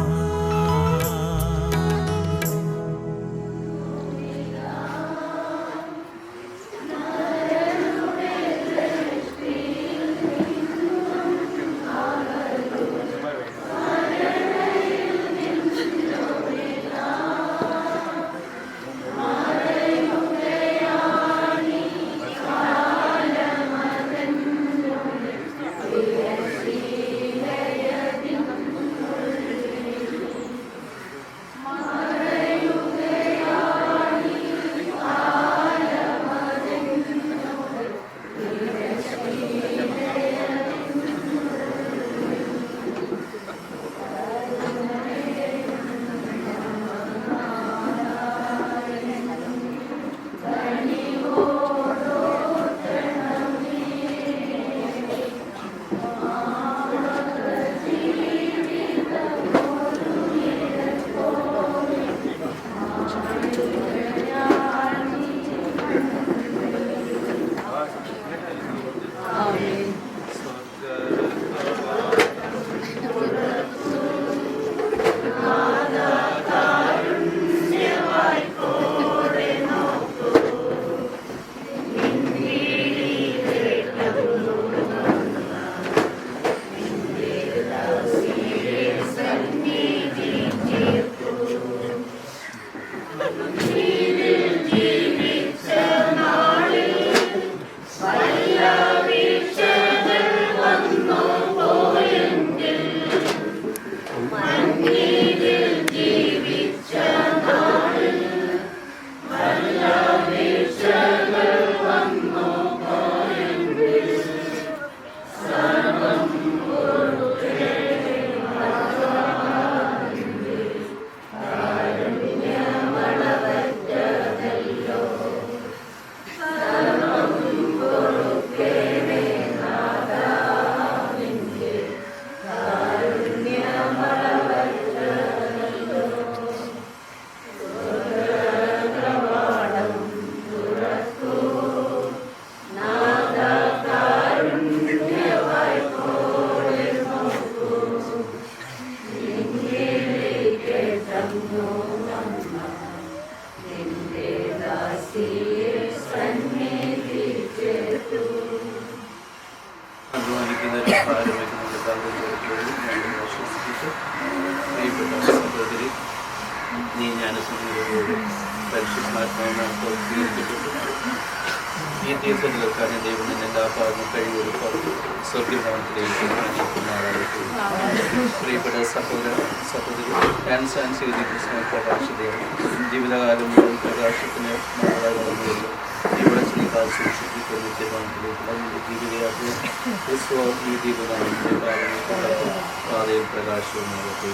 ആരോഗ്യത്തിനുള്ള താല്പര്യത്തോടും ഞങ്ങൾ ആശ്വസിപ്പിച്ച് പ്രിയപ്പെട്ട സഹോദരി നീ ജ്ഞാനസംഗീതത്തോടെ പരിശുദ്ധാത്മാവിനാൽ പ്രവർത്തീകരിക്കപ്പെട്ടു ഈ തീർത്ഥത്തിലെത്താൻ ദൈവം നിന്നെ എല്ലാ ഭാഗവും കഴിവൊരുക്കാൻ സ്വർഗഭവനത്തിലേക്ക് നയിക്കുന്നതായിട്ട് പ്രിയപ്പെട്ട സഹോദരി ആൻസാൻ ചെയ്തി കൃഷ്ണ പ്രകാശതയാണ് ജീവിതകാലം മുഴുവൻ പ്രകാശത്തിന് മകളായി വളർന്നുവല്ലോ ഇവിടെ ശ്രീകാൽ സൂക്ഷിപ്പിക്കുന്ന നിത്യഭവനത്തിലേക്ക് ജീവിതയാത്ര ക്രിസ്തു ഈ ദീപനാമത്തെ കാലങ്ങളിൽ പാതയിൽ പ്രകാശവും നൽകട്ടെ.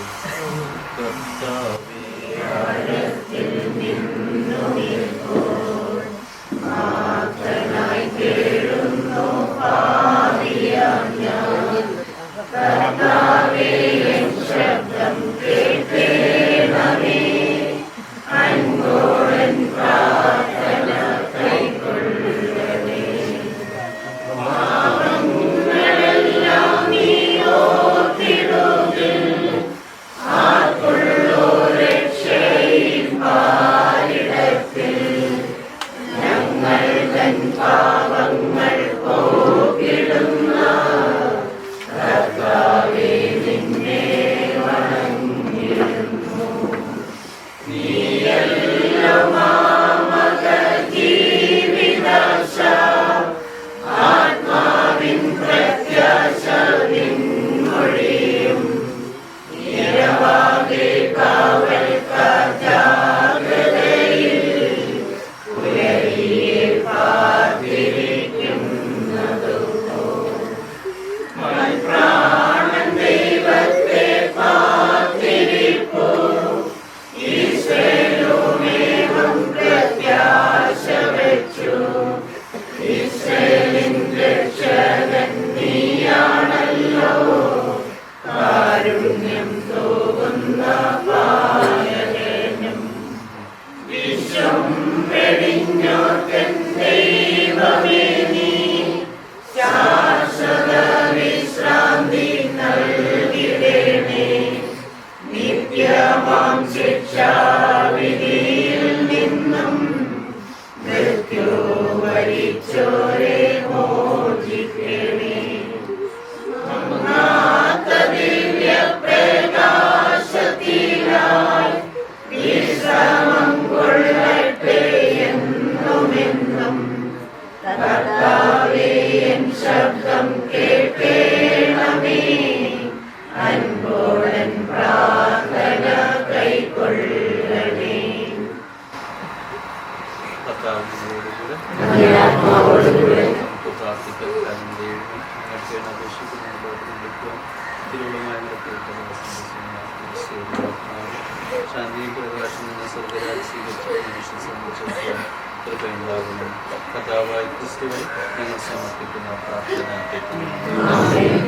ശാന്തിയും പ്രകാശം എന്ന സ്വർഗരാജ് സ്വീകരിച്ച മനുഷ്യൻ സംബന്ധിച്ചിടത്തോളം കൃപയുണ്ടാകുന്നു. കർത്താവായ ക്രിസ്തുവിൽ ഞങ്ങൾ സമർപ്പിക്കുന്ന പ്രാർത്ഥന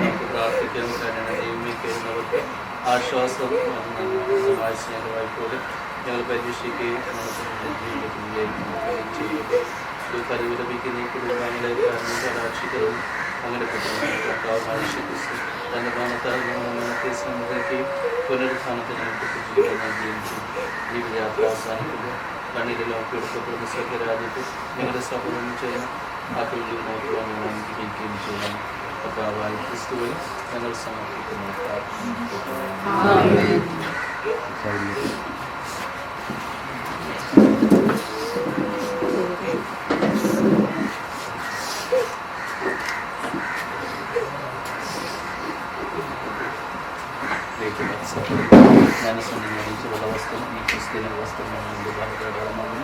നമുക്ക് പ്രാർത്ഥിക്കാൻ ദൈവമേക്കുന്നവർക്ക് ആശ്വാസമായ സ്നേഹമായി പോലെ ഞങ്ങൾ പരീക്ഷിക്കുകയും പരിവിലപിക്കുന്ന ഈ കുടുംബാംഗങ്ങളെ കടാക്ഷിക്കലും അങ്ങനെ കർത്താവായ ക്രിസ്തു തൻ്റെ പ്രാണത്താൽ ഞങ്ങളെ സംബന്ധിക്കുകയും പുനരുത്ഥാനത്തിന് ജീവിതം നൽകുകയും ജീവിതയാത്ര അവസാനിക്കുന്നു. കണ്ണീരിലൊക്കെ എടുക്കപ്പെടുന്ന സ്വർഗരാജ്യത്ത് ഞങ്ങളുടെ സഹോദരൻ ചെയ്യുന്ന ആക്രമികൾ നോക്കുവാൻ ഞങ്ങൾ അംഗീകരിക്കുകയും ചെയ്യണം. കർത്താവായ ക്രിസ്തുവിൽ ഞങ്ങൾ സമർപ്പിക്കുന്ന ജ്ഞാനസംബന്ധിച്ച വസ്ത്രം ഈ ക്രിസ്ത്യന വസ്ത്രമാണ് അടയാളമാണ്.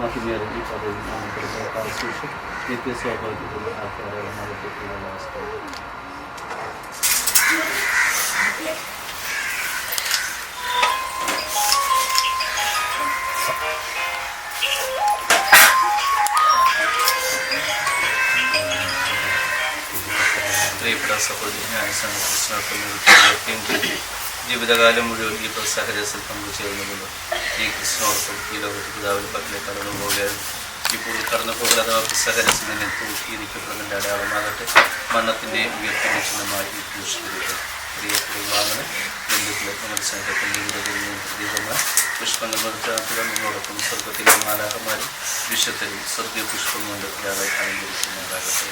മഹിമേറെ ഈ പദവി ശേഷം നിത്യസ്വാഭാവികതയുള്ള അടയാളമാകപ്പെട്ടുള്ള വസ്ത്രം. പ്രിയപ്പെട്ട സഹോദരി ജ്ഞാനസംഘ ജീവിതകാലം മുഴുവൻ ഈ സഹരസിൽ പങ്കുചേർന്നുകൊണ്ട് ഈ കൃഷ്ണോടൊപ്പം ഈ ലോകത്ത് പിതാവിന് പക്കലെ കടന്നു പോകുകയാണ്. ഇപ്പോൾ കടന്നു പോകാതെ സഹരസിൽ തന്നെ തൂക്കിയിരിക്കപ്പെടുന്നതിൻ്റെ അടയാളമാകട്ടെ. മരണത്തിൻ്റെയും ഉയർത്തിൻ്റെ ചിഹ്നമായി ഈ ക്രൂശിക്കപ്പെട്ടു. പ്രിയപ്പെടുവാങ്ങനെ ബന്ധുക്കളെ ഞങ്ങളുടെ സ്നേഹത്തിൻ്റെ പ്രതീകമായി പുഷ്പങ്ങൾ നിർത്താത്തുക നിങ്ങളോടൊപ്പം സ്വർഗത്തിലെ മാലാഹമാരും വിശുദ്ധരും സ്വർഗീയ പുഷ്പം കൊണ്ട് ഒരാളെ അലങ്കരിക്കുന്നതാകട്ടെ.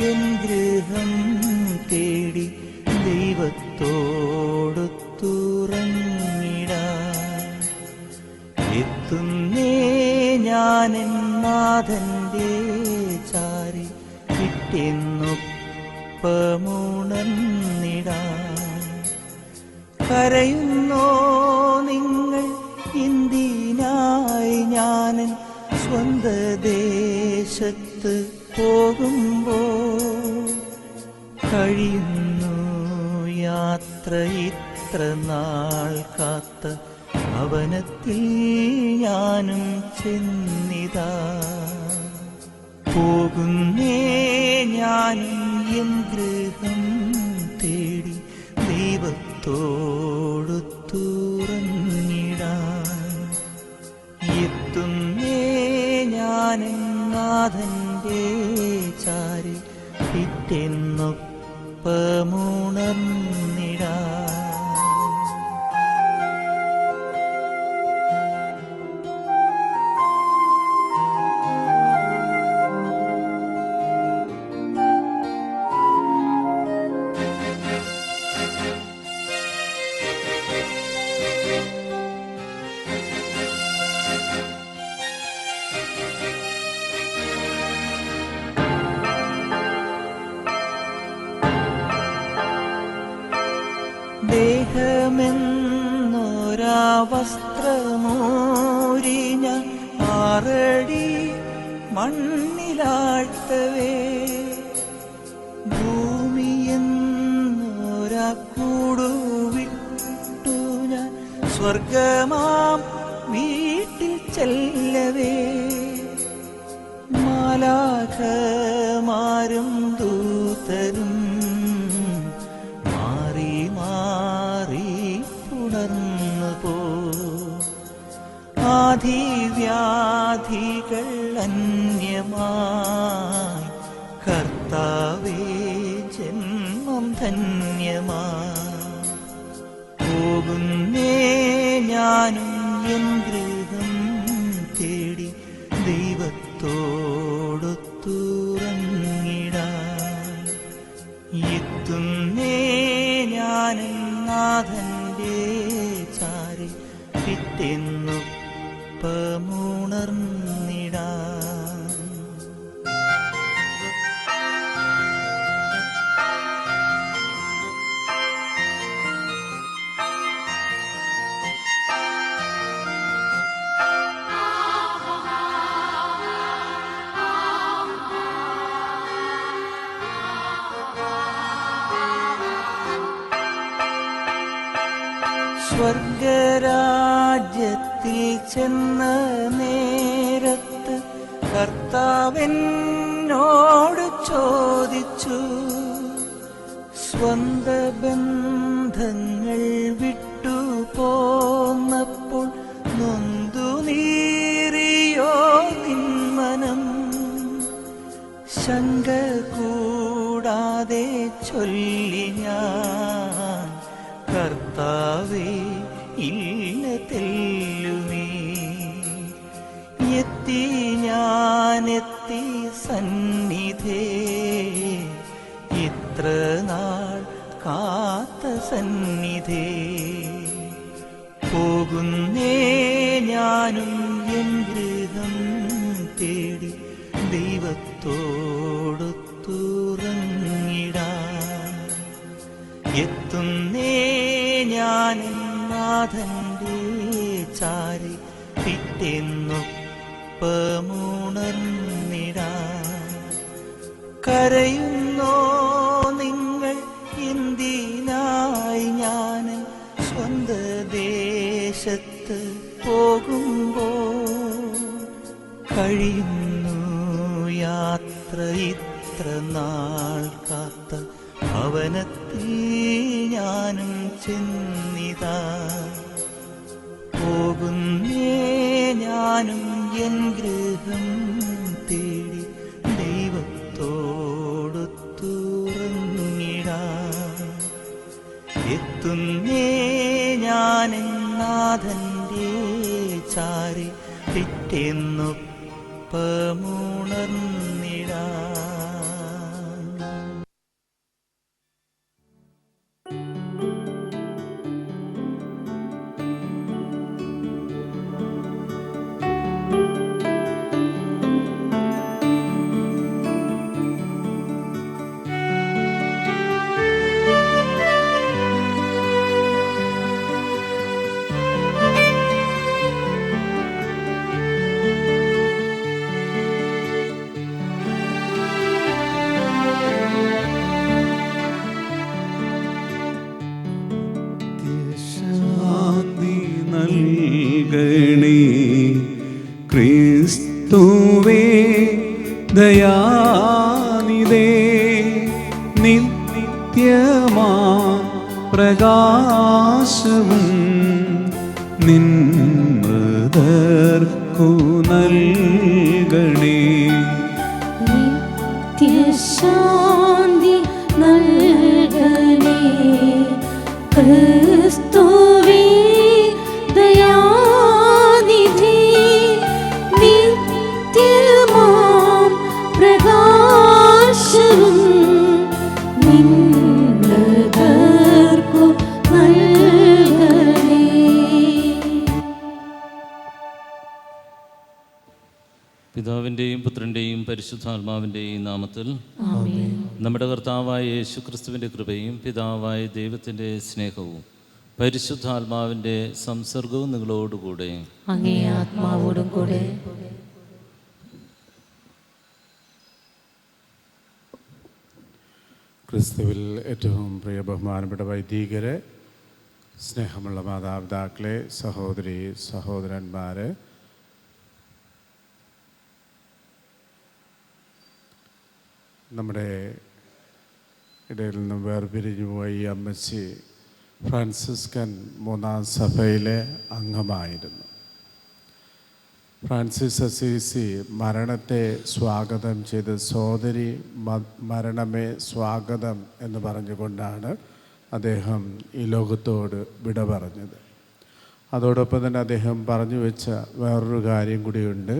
എൻ ഗൃഹം തേടി ദൈവത്തോടൊത്തുറങ്ങിടാൻ എത്തുന്നേ ഞാനെൻ നാഥന്റെ ചാരി കിട്ടിയെന്നൊപ്പമുണർന്നിടാൻ. കരയുന്നോ നിങ്ങൾ എന്തിനായി ഞാനൻ സ്വന്ത ദേശത്ത് പോകുമ്പോൾ? കഴിയുന്നു യാത്ര ഇത്ര നാൾ കാത്ത ഭവനത്തിൽ ഞാനും ചെന്നിതാ. പോകുന്നേ ഞാനും എൻ ഗൃഹം തേടി ദൈവത്തോടൊത്തുറങ്ങിടാൻ. എത്തുന്നേ ഞാനെൻ നാഥന്റെ ചാരി പിറ്റെന്നൊപ്പമുണർന്നിടാൻ. ദേഹമെന്നൊരാ വസ്ത്രമോരിഞ്ഞ 6 അടി മണ്ണിലാഴ്ത്തവേ, ഭൂമിയെന്നൊരാ കൂടുവിട്ടു ഞാൻ സ്വർഗമാം വീട്ടിൽ ചെല്ലവേ, മാലാഖമാരും ദൂതരും പോ. ആധിവ്യാധികൾ അന്യമായി കർത്താവേ ജന്മം ധന്യമായി. പോകുന്നേ ഞാനും എൻ ഗൃഹം തേടി ദൈവത്തോടൊത്തുറങ്ങിടാൻ. എത്തുന്നേ ഞാനും നാഥന്റെ ചാരി പിറ്റെന്നൊപ്പമുണർന്നിടാൻ. സ്വർഗരാജ്യത്തിൽ ചെന്ന നേരത്ത് കർത്താവെന്നോട് ചോദിച്ചു, സ്വന്ത ബന്ധങ്ങൾ വിട്ടു പോന്നപ്പോൾ നൊന്തു നീറിയോ നിന്മനം? ശങ്ക കൂടാതെ ചൊല്ലി ഞാൻ, കർത്താവേ ഇല്ല തെല്ലുമേ. എത്തി ഞാനെത്തി സന്നിധേ, ഇത്ര നാൾ കാത്ത സന്നിധേ. പോകുന്നേ ഞാനും എൻ ഗൃഹം തേടി ദൈവത്തോടൊത്തുറങ്ങിടാൻ. എത്തുന്നേ ഞാനും നാഥന്റെ ചാരി പിറ്റെന്നൊപ്പമുണർന്നിടാൻ. കരയുന്നോ നിങ്ങൾ എന്തിനായി ഞാൻ സ്വന്ത ദേശത്ത് പോകുമ്പോൾ? കഴിയുന്നു യാത്ര ഇത്ര നാൾ കാത്ത ഭവനത്തിൽ ഞാനും ചെന്നിതാ. പോകുന്നേ ഞാനും എൻ ഗൃഹം തേടി ദൈവത്തോടൊത്തുറങ്ങിടാൻ. എത്തുന്നേ ഞാനെൻ നാഥന്റെ ചാരി പിറ്റെന്നൊപ്പമുണർന്നിടാൻ. നിത്യമാ പ്രകാശവും നിൻ മൃതർക്കു നൽകണേ. നിത്യശാന്തി നൽകണേ ക്രിസ്തുവേ ദയാനിധി. നിത്യമാം പ്രകാശവും നിൻ മൃതർക്കു നൽകണേ. പിതാവിൻ്റെയും പുത്രൻ്റെയും പരിശുദ്ധാത്മാവിൻ്റെയും നാമത്തിൽ നമ്മുടെ കർത്താവായ യേശു ക്രിസ്തുവിൻ്റെ കൃപയും പിതാവായ ദൈവത്തിൻ്റെ സ്നേഹവും പരിശുദ്ധാത്മാവിൻ്റെ സംസർഗവും നിങ്ങളോടുകൂടെ അങ്ങേ ആത്മാവോടും കൂടെ. ക്രിസ്തുവിൽ ഏറ്റവും പ്രിയ ബഹുമാനപ്പെട്ട വൈദികരെ, സ്നേഹമുള്ള മാതാപിതാക്കളെ, സഹോദരി സഹോദരന്മാരെ, നമ്മുടെ ഇടയിൽ നിന്നും വേർപിരിഞ്ഞു പോയ ഈ അമ്മച്ചി ഫ്രാൻസിസ്കൻ 3-ാം സഭയിലെ അംഗമായിരുന്നു. ഫ്രാൻസിസ് അസീസി മരണത്തെ സ്വാഗതം ചെയ്ത് സോദരി മരണമേ സ്വാഗതം എന്ന് പറഞ്ഞുകൊണ്ടാണ് അദ്ദേഹം ഈ ലോകത്തോട് വിട പറഞ്ഞത്. അതോടൊപ്പം തന്നെ അദ്ദേഹം പറഞ്ഞു വെച്ച വേറൊരു കാര്യം കൂടിയുണ്ട്.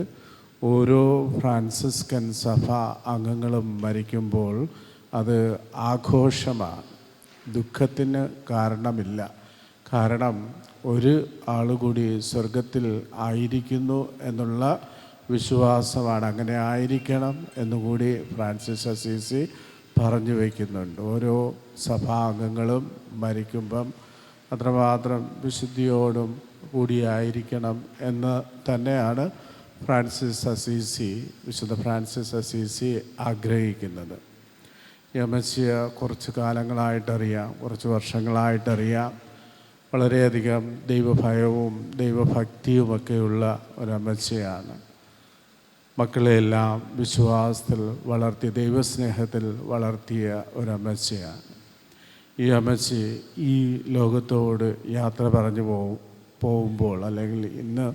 ഓരോ ഫ്രാൻസിസ്കൻ സഭ അംഗങ്ങളും മരിക്കുമ്പോൾ അത് ആഘോഷമാണ്, ദുഃഖത്തിന് കാരണമില്ല. കാരണം ഒരു ആളുകൂടി സ്വർഗത്തിൽ ആയിരിക്കുന്നു എന്നുള്ള വിശ്വാസമാണ്. അങ്ങനെ ആയിരിക്കണം എന്നുകൂടി ഫ്രാൻസിസ് അസീസി പറഞ്ഞു വയ്ക്കുന്നുണ്ട്. ഓരോ സഭാംഗങ്ങളും മരിക്കുമ്പം അത്രമാത്രം വിശുദ്ധിയോടും കൂടിയായിരിക്കണം എന്ന് തന്നെയാണ് വിശുദ്ധ ഫ്രാൻസിസ് അസീസി ആഗ്രഹിക്കുന്നത്. ഈ അമ്മച്ചിയെ കുറച്ച് കാലങ്ങളായിട്ടറിയാം, കുറച്ച് വർഷങ്ങളായിട്ടറിയാം. വളരെയധികം ദൈവഭയവും ദൈവഭക്തിയുമൊക്കെയുള്ള ഒരമ്മച്ചിയാണ്. മക്കളെയെല്ലാം വിശ്വാസത്തിൽ വളർത്തി, ദൈവസ്നേഹത്തിൽ വളർത്തിയ ഒരമ്മച്ചിയാണ്. ഈ അമ്മച്ചി ഈ ലോകത്തോട് യാത്ര പറഞ്ഞു പോകുമ്പോൾ, അല്ലെങ്കിൽ ഇന്ന്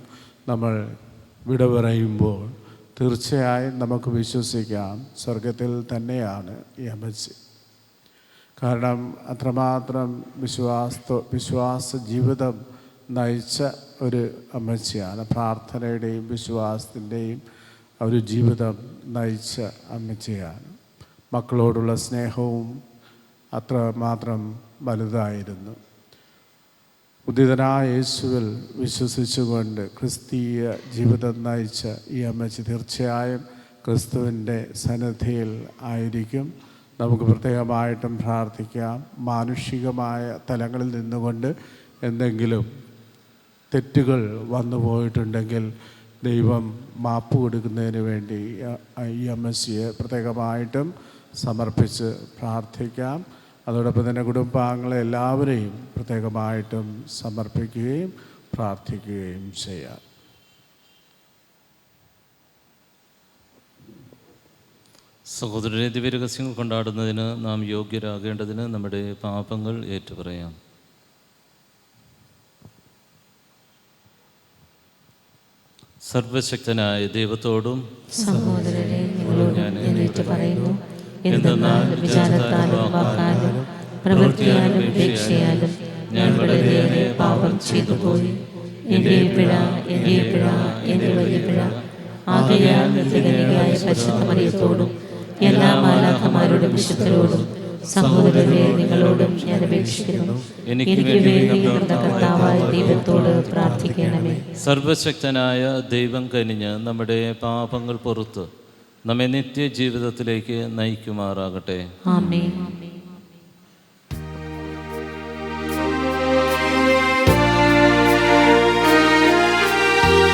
നമ്മൾ വിട പറയുമ്പോൾ തീർച്ചയായും നമുക്ക് വിശ്വസിക്കാം സ്വർഗത്തിൽ തന്നെയാണ് ഈ അമ്മച്ചി. കാരണം അത്രമാത്രം വിശ്വാസ ജീവിതം നയിച്ച ഒരു അമ്മച്ചിയാണ്. പ്രാർത്ഥനയുടെയും വിശ്വാസത്തിൻ്റെയും ഒരു ജീവിതം നയിച്ച അമ്മച്ചിയാണ്. മക്കളോടുള്ള സ്നേഹവും അത്രമാത്രം വലുതായിരുന്നു. ഉദിതനായ യേശുവിൽ വിശ്വസിച്ചുകൊണ്ട് ക്രിസ്തീയ ജീവിതം നയിച്ച ഈ അമ്മച്ചി തീർച്ചയായും ക്രിസ്തുവിൻ്റെ സന്നിധിയിൽ ആയിരിക്കും. നമുക്ക് പ്രത്യേകമായിട്ടും പ്രാർത്ഥിക്കാം. മാനുഷികമായ തലങ്ങളിൽ നിന്നുകൊണ്ട് എന്തെങ്കിലും തെറ്റുകൾ വന്നു പോയിട്ടുണ്ടെങ്കിൽ ദൈവം മാപ്പ് കൊടുക്കുന്നതിന് വേണ്ടി ഈ അമ്മച്ചിയെ പ്രത്യേകമായിട്ടും സമർപ്പിച്ച് പ്രാർത്ഥിക്കാം. അതോടൊപ്പം തന്നെ കുടുംബാംഗങ്ങളെ എല്ലാവരെയും പ്രത്യേകമായിട്ടും സമർപ്പിക്കുകയും പ്രാർത്ഥിക്കുകയും ചെയ്യാം. സഹോദരരെ, ദിവ്യരഹസ്യങ്ങൾ കൊണ്ടാടുന്നതിന് നാം യോഗ്യരാകേണ്ടതിന് നമ്മുടെ പാപങ്ങൾ ഏറ്റുപറയാം. സർവശക്തനായ ദൈവത്തോടും സഹോദരരെ നിങ്ങളോട് ഞാൻ ഏറ്റുപറയുന്നു. എന്തെന്നാൽ വിചാരത്താലും വാക്കാലും പ്രവൃത്തിയാലും ഉപേക്ഷയാലും ഞാൻ വളരെയേറെ പാപം ചെയ്തു പോയി. എൻ്റെ പിഴ, എൻ്റെ വലിയ പിഴ. ആകയാൽ നിത്യകന്യകയായ പരിശുദ്ധ മറിയത്തോടും എല്ലാ മാലാഖമാരോടും വിശുദ്ധരോടും സഹോദരരെ നിങ്ങളോടും ഞാൻ അപേക്ഷിക്കുന്നു. എനിക്ക് വേണ്ടി ഞങ്ങളുടെ കർത്താവായ ദൈവത്തോട് പ്രാർത്ഥിക്കണമേ. സർവശക്തനായ ദൈവം കനിഞ്ഞ് നമ്മുടെ പാപങ്ങൾ പുറത്ത് നമ്മെ നിത്യജീവിതത്തിലേക്ക് നയിക്കുമാറാകട്ടെ. ആമേൻ.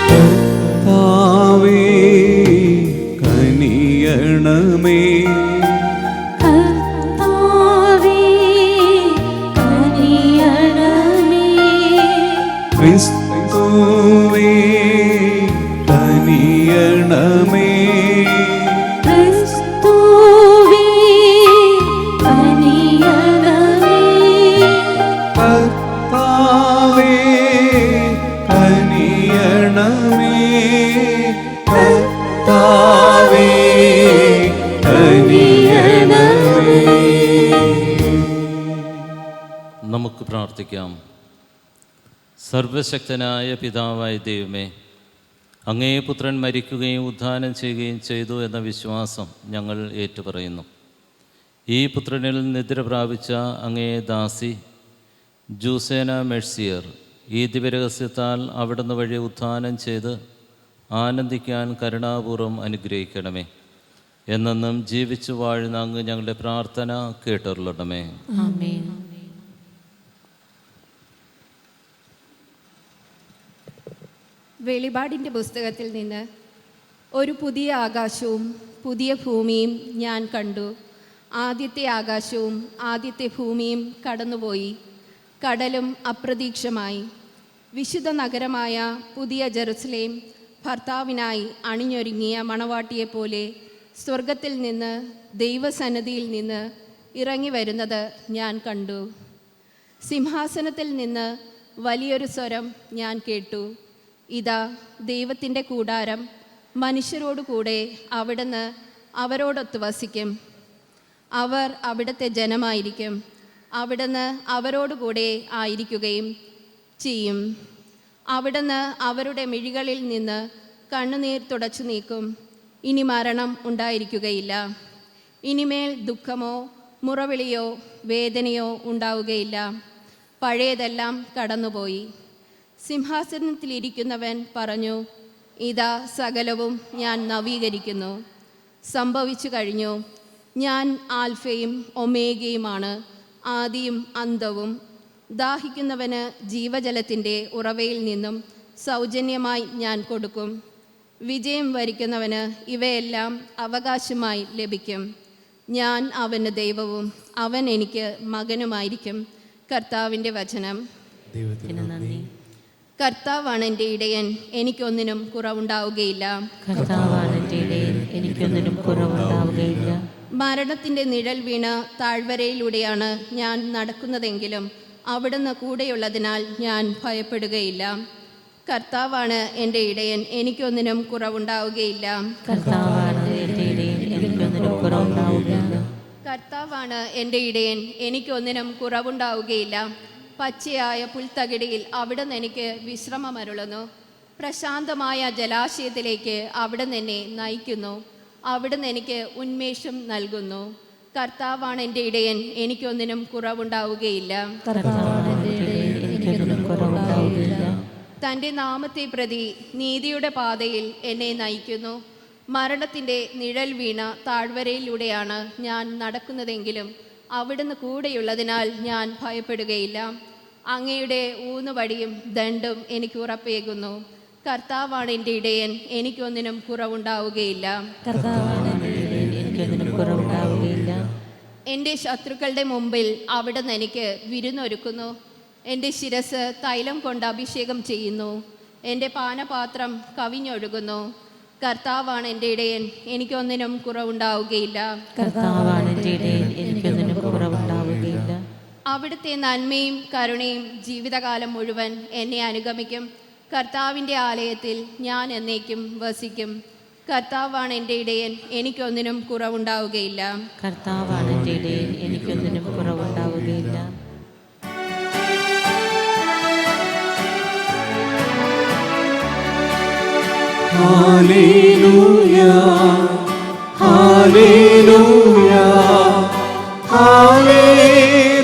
കർത്താവേ കനിയണമേ. കർത്താവേ കനിയണമേ. ക്രിസ്തുവേ കനിയണമേ. ക്രിസ്തുവേ കനിയണമേ. പ്രാർത്ഥിക്കാം. സർവശക്തനായ പിതാവായ ദൈവമേ, അങ്ങേ പുത്രൻ മരിക്കുകയും ഉദ്ധാനം ചെയ്യുകയും ചെയ്തു എന്ന വിശ്വാസം ഞങ്ങൾ ഏറ്റുപറയുന്നു. ഈ പുത്രനിൽ നിദ്ര പ്രാപിച്ച അങ്ങേ ദാസി ജൂസേന മെഴ്സിയർ ഈ ദിവ്യരഹസ്യത്താൽ അവിടുന്ന് വഴി ഉദ്ധാനം ചെയ്ത് ആനന്ദിക്കാൻ കരുണാപൂർവ്വം അനുഗ്രഹിക്കണമേ. എന്നെന്നും ജീവിച്ചു വാഴുന്ന അങ്ങ് ഞങ്ങളുടെ പ്രാർത്ഥന കേട്ടരുളണമേ. ആമേൻ. വെളിപാടിൻ്റെ പുസ്തകത്തിൽ നിന്ന് ഒരു പുതിയ ആകാശവും പുതിയ ഭൂമിയും ഞാൻ കണ്ടു. ആദ്യത്തെ ആകാശവും ആദ്യത്തെ ഭൂമിയും കടന്നുപോയി, കടലും അപ്രതീക്ഷമായി. വിശുദ്ധ നഗരമായ പുതിയ ജെറുസലേം ഭർത്താവിനായി അണിഞ്ഞൊരുങ്ങിയ മണവാട്ടിയെപ്പോലെ സ്വർഗത്തിൽ നിന്ന് ദൈവസന്നിധിയിൽ നിന്ന് ഇറങ്ങി വരുന്നത് ഞാൻ കണ്ടു. സിംഹാസനത്തിൽ നിന്ന് വലിയൊരു സ്വരം ഞാൻ കേട്ടു, ഇതാ ദൈവത്തിൻ്റെ കൂടാരം, മനുഷ്യരോടുകൂടെ അവിടുന്ന് അവരോടൊത്ത് വസിക്കും. അവർ അവിടുത്തെ ജനമായിരിക്കും, അവിടുന്ന് അവരോടുകൂടെ ആയിരിക്കുകയും ചെയ്യും. അവിടുന്ന് അവരുടെ മിഴികളിൽ നിന്ന് കണ്ണുനീർ തുടച്ചു നീക്കും. ഇനി മരണം ഉണ്ടായിരിക്കുകയില്ല. ഇനിമേൽ ദുഃഖമോ മുറവിളിയോ വേദനയോ ഉണ്ടാവുകയില്ല. പഴയതെല്ലാം കടന്നുപോയി. സിംഹാസനത്തിലിരിക്കുന്നവൻ പറഞ്ഞു, ഇതാ സകലവും ഞാൻ നവീകരിക്കുന്നു. സംഭവിച്ചു കഴിഞ്ഞു. ഞാൻ ആൽഫയും ഒമേഗയുമാണ്, ആദിയും അന്തവും. ദാഹിക്കുന്നവന് ജീവജലത്തിൻ്റെ ഉറവയിൽ നിന്നും സൗജന്യമായി ഞാൻ കൊടുക്കും. വിജയം വരിക്കുന്നവന് ഇവയെല്ലാം അവകാശമായി ലഭിക്കും. ഞാൻ അവന് ദൈവവും അവൻ എനിക്ക് മകനുമായിരിക്കും. കർത്താവിൻ്റെ വചനം. നന്ദി. കർത്താവാണ് എൻ്റെ ഇടയൻ, എനിക്കൊന്നിനും കുറവുണ്ടാവുകയില്ല. കർത്താവാണ് എൻ്റെ ഇടയൻ, എനിക്കൊന്നിനും കുറവുണ്ടാവുകയില്ല. മരണത്തിൻ്റെ നിഴൽ വീണ് താഴ്വരയിലൂടെയാണ് ഞാൻ നടക്കുന്നതെങ്കിലും അവിടുന്ന് കൂടെയുള്ളതിനാൽ ഞാൻ ഭയപ്പെടുകയില്ല. കർത്താവാണ് എൻ്റെ ഇടയൻ, എനിക്കൊന്നിനും കുറവുണ്ടാവുകയില്ല. കർത്താവാണ് എൻ്റെ ഇടയൻ, എനിക്കൊന്നിനും കുറവുണ്ടാവുകയില്ല. കർത്താവാണ് എൻ്റെ ഇടയൻ, എനിക്കൊന്നിനും കുറവുണ്ടാവുകയില്ല. പച്ചയായ പുൽത്തകിടിയിൽ അവിടുന്ന് എനിക്ക് വിശ്രമമരുളുന്നു. പ്രശാന്തമായ ജലാശയത്തിലേക്ക് അവിടുന്ന് എന്നെ നയിക്കുന്നു. അവിടുന്ന് എനിക്ക് ഉന്മേഷം നൽകുന്നു. കർത്താവാണ് എൻ്റെ ഇടയൻ, എനിക്കൊന്നിനും കുറവുണ്ടാവുകയില്ല. കർത്താവാണ് എൻ്റെ ഇടയൻ, എനിക്കൊന്നിനും കുറവുണ്ടാവുകയില്ല. തൻ്റെ നാമത്തെ പ്രതി നീതിയുടെ പാതയിൽ എന്നെ നയിക്കുന്നു. മരണത്തിൻ്റെ നിഴൽ വീണ താഴ്വരയിലൂടെയാണ് ഞാൻ നടക്കുന്നതെങ്കിലും അവിടുന്ന് കൂടെയുള്ളതിനാൽ ഞാൻ ഭയപ്പെടുകയില്ല. അങ്ങയുടെ ഊന്നുവടിയും ദണ്ഡും എനിക്ക് ഉറപ്പേകുന്നു. കർത്താവാണ് എൻ്റെ ഇടയൻ, എനിക്കൊന്നിനും കുറവുണ്ടാവുകയില്ല. കർത്താവാണ് എൻ്റെ ഇടയൻ, എനിക്കൊന്നിനും കുറവുണ്ടാവുകയില്ല. എൻ്റെ ശത്രുക്കളുടെ മുമ്പിൽ അവിടുന്ന് എനിക്ക് വിരുന്നൊരുക്കുന്നു. എൻ്റെ ശിരസ് തൈലം കൊണ്ട് അഭിഷേകം ചെയ്യുന്നു. എൻ്റെ പാനപാത്രം കവിഞ്ഞൊഴുകുന്നു. കർത്താവാണ് എൻ്റെ ഇടയൻ, എനിക്കൊന്നിനും കുറവുണ്ടാവുകയില്ല. കർത്താവാണ് എൻ്റെ ഇടയൻ, എനിക്കൊന്നിനും കുറവുണ്ടാവുകയില്ല. അവിടുത്തെ നന്മയും കരുണയും ജീവിതകാലം മുഴുവൻ എന്നെ അനുഗമിക്കും. കർത്താവിൻ്റെ ആലയത്തിൽ ഞാൻ എന്നേക്കും വസിക്കും. കർത്താവാണ് എൻ്റെ ഇടയൻ, എനിക്കൊന്നിനും കുറവുണ്ടാവുകയില്ല. കർത്താവാണ് എൻ്റെ ഇടയൻ, എനിക്കൊന്നിനും കുറവുണ്ടാവുകയില്ല. Hallelujah, hallelujah, hallelujah.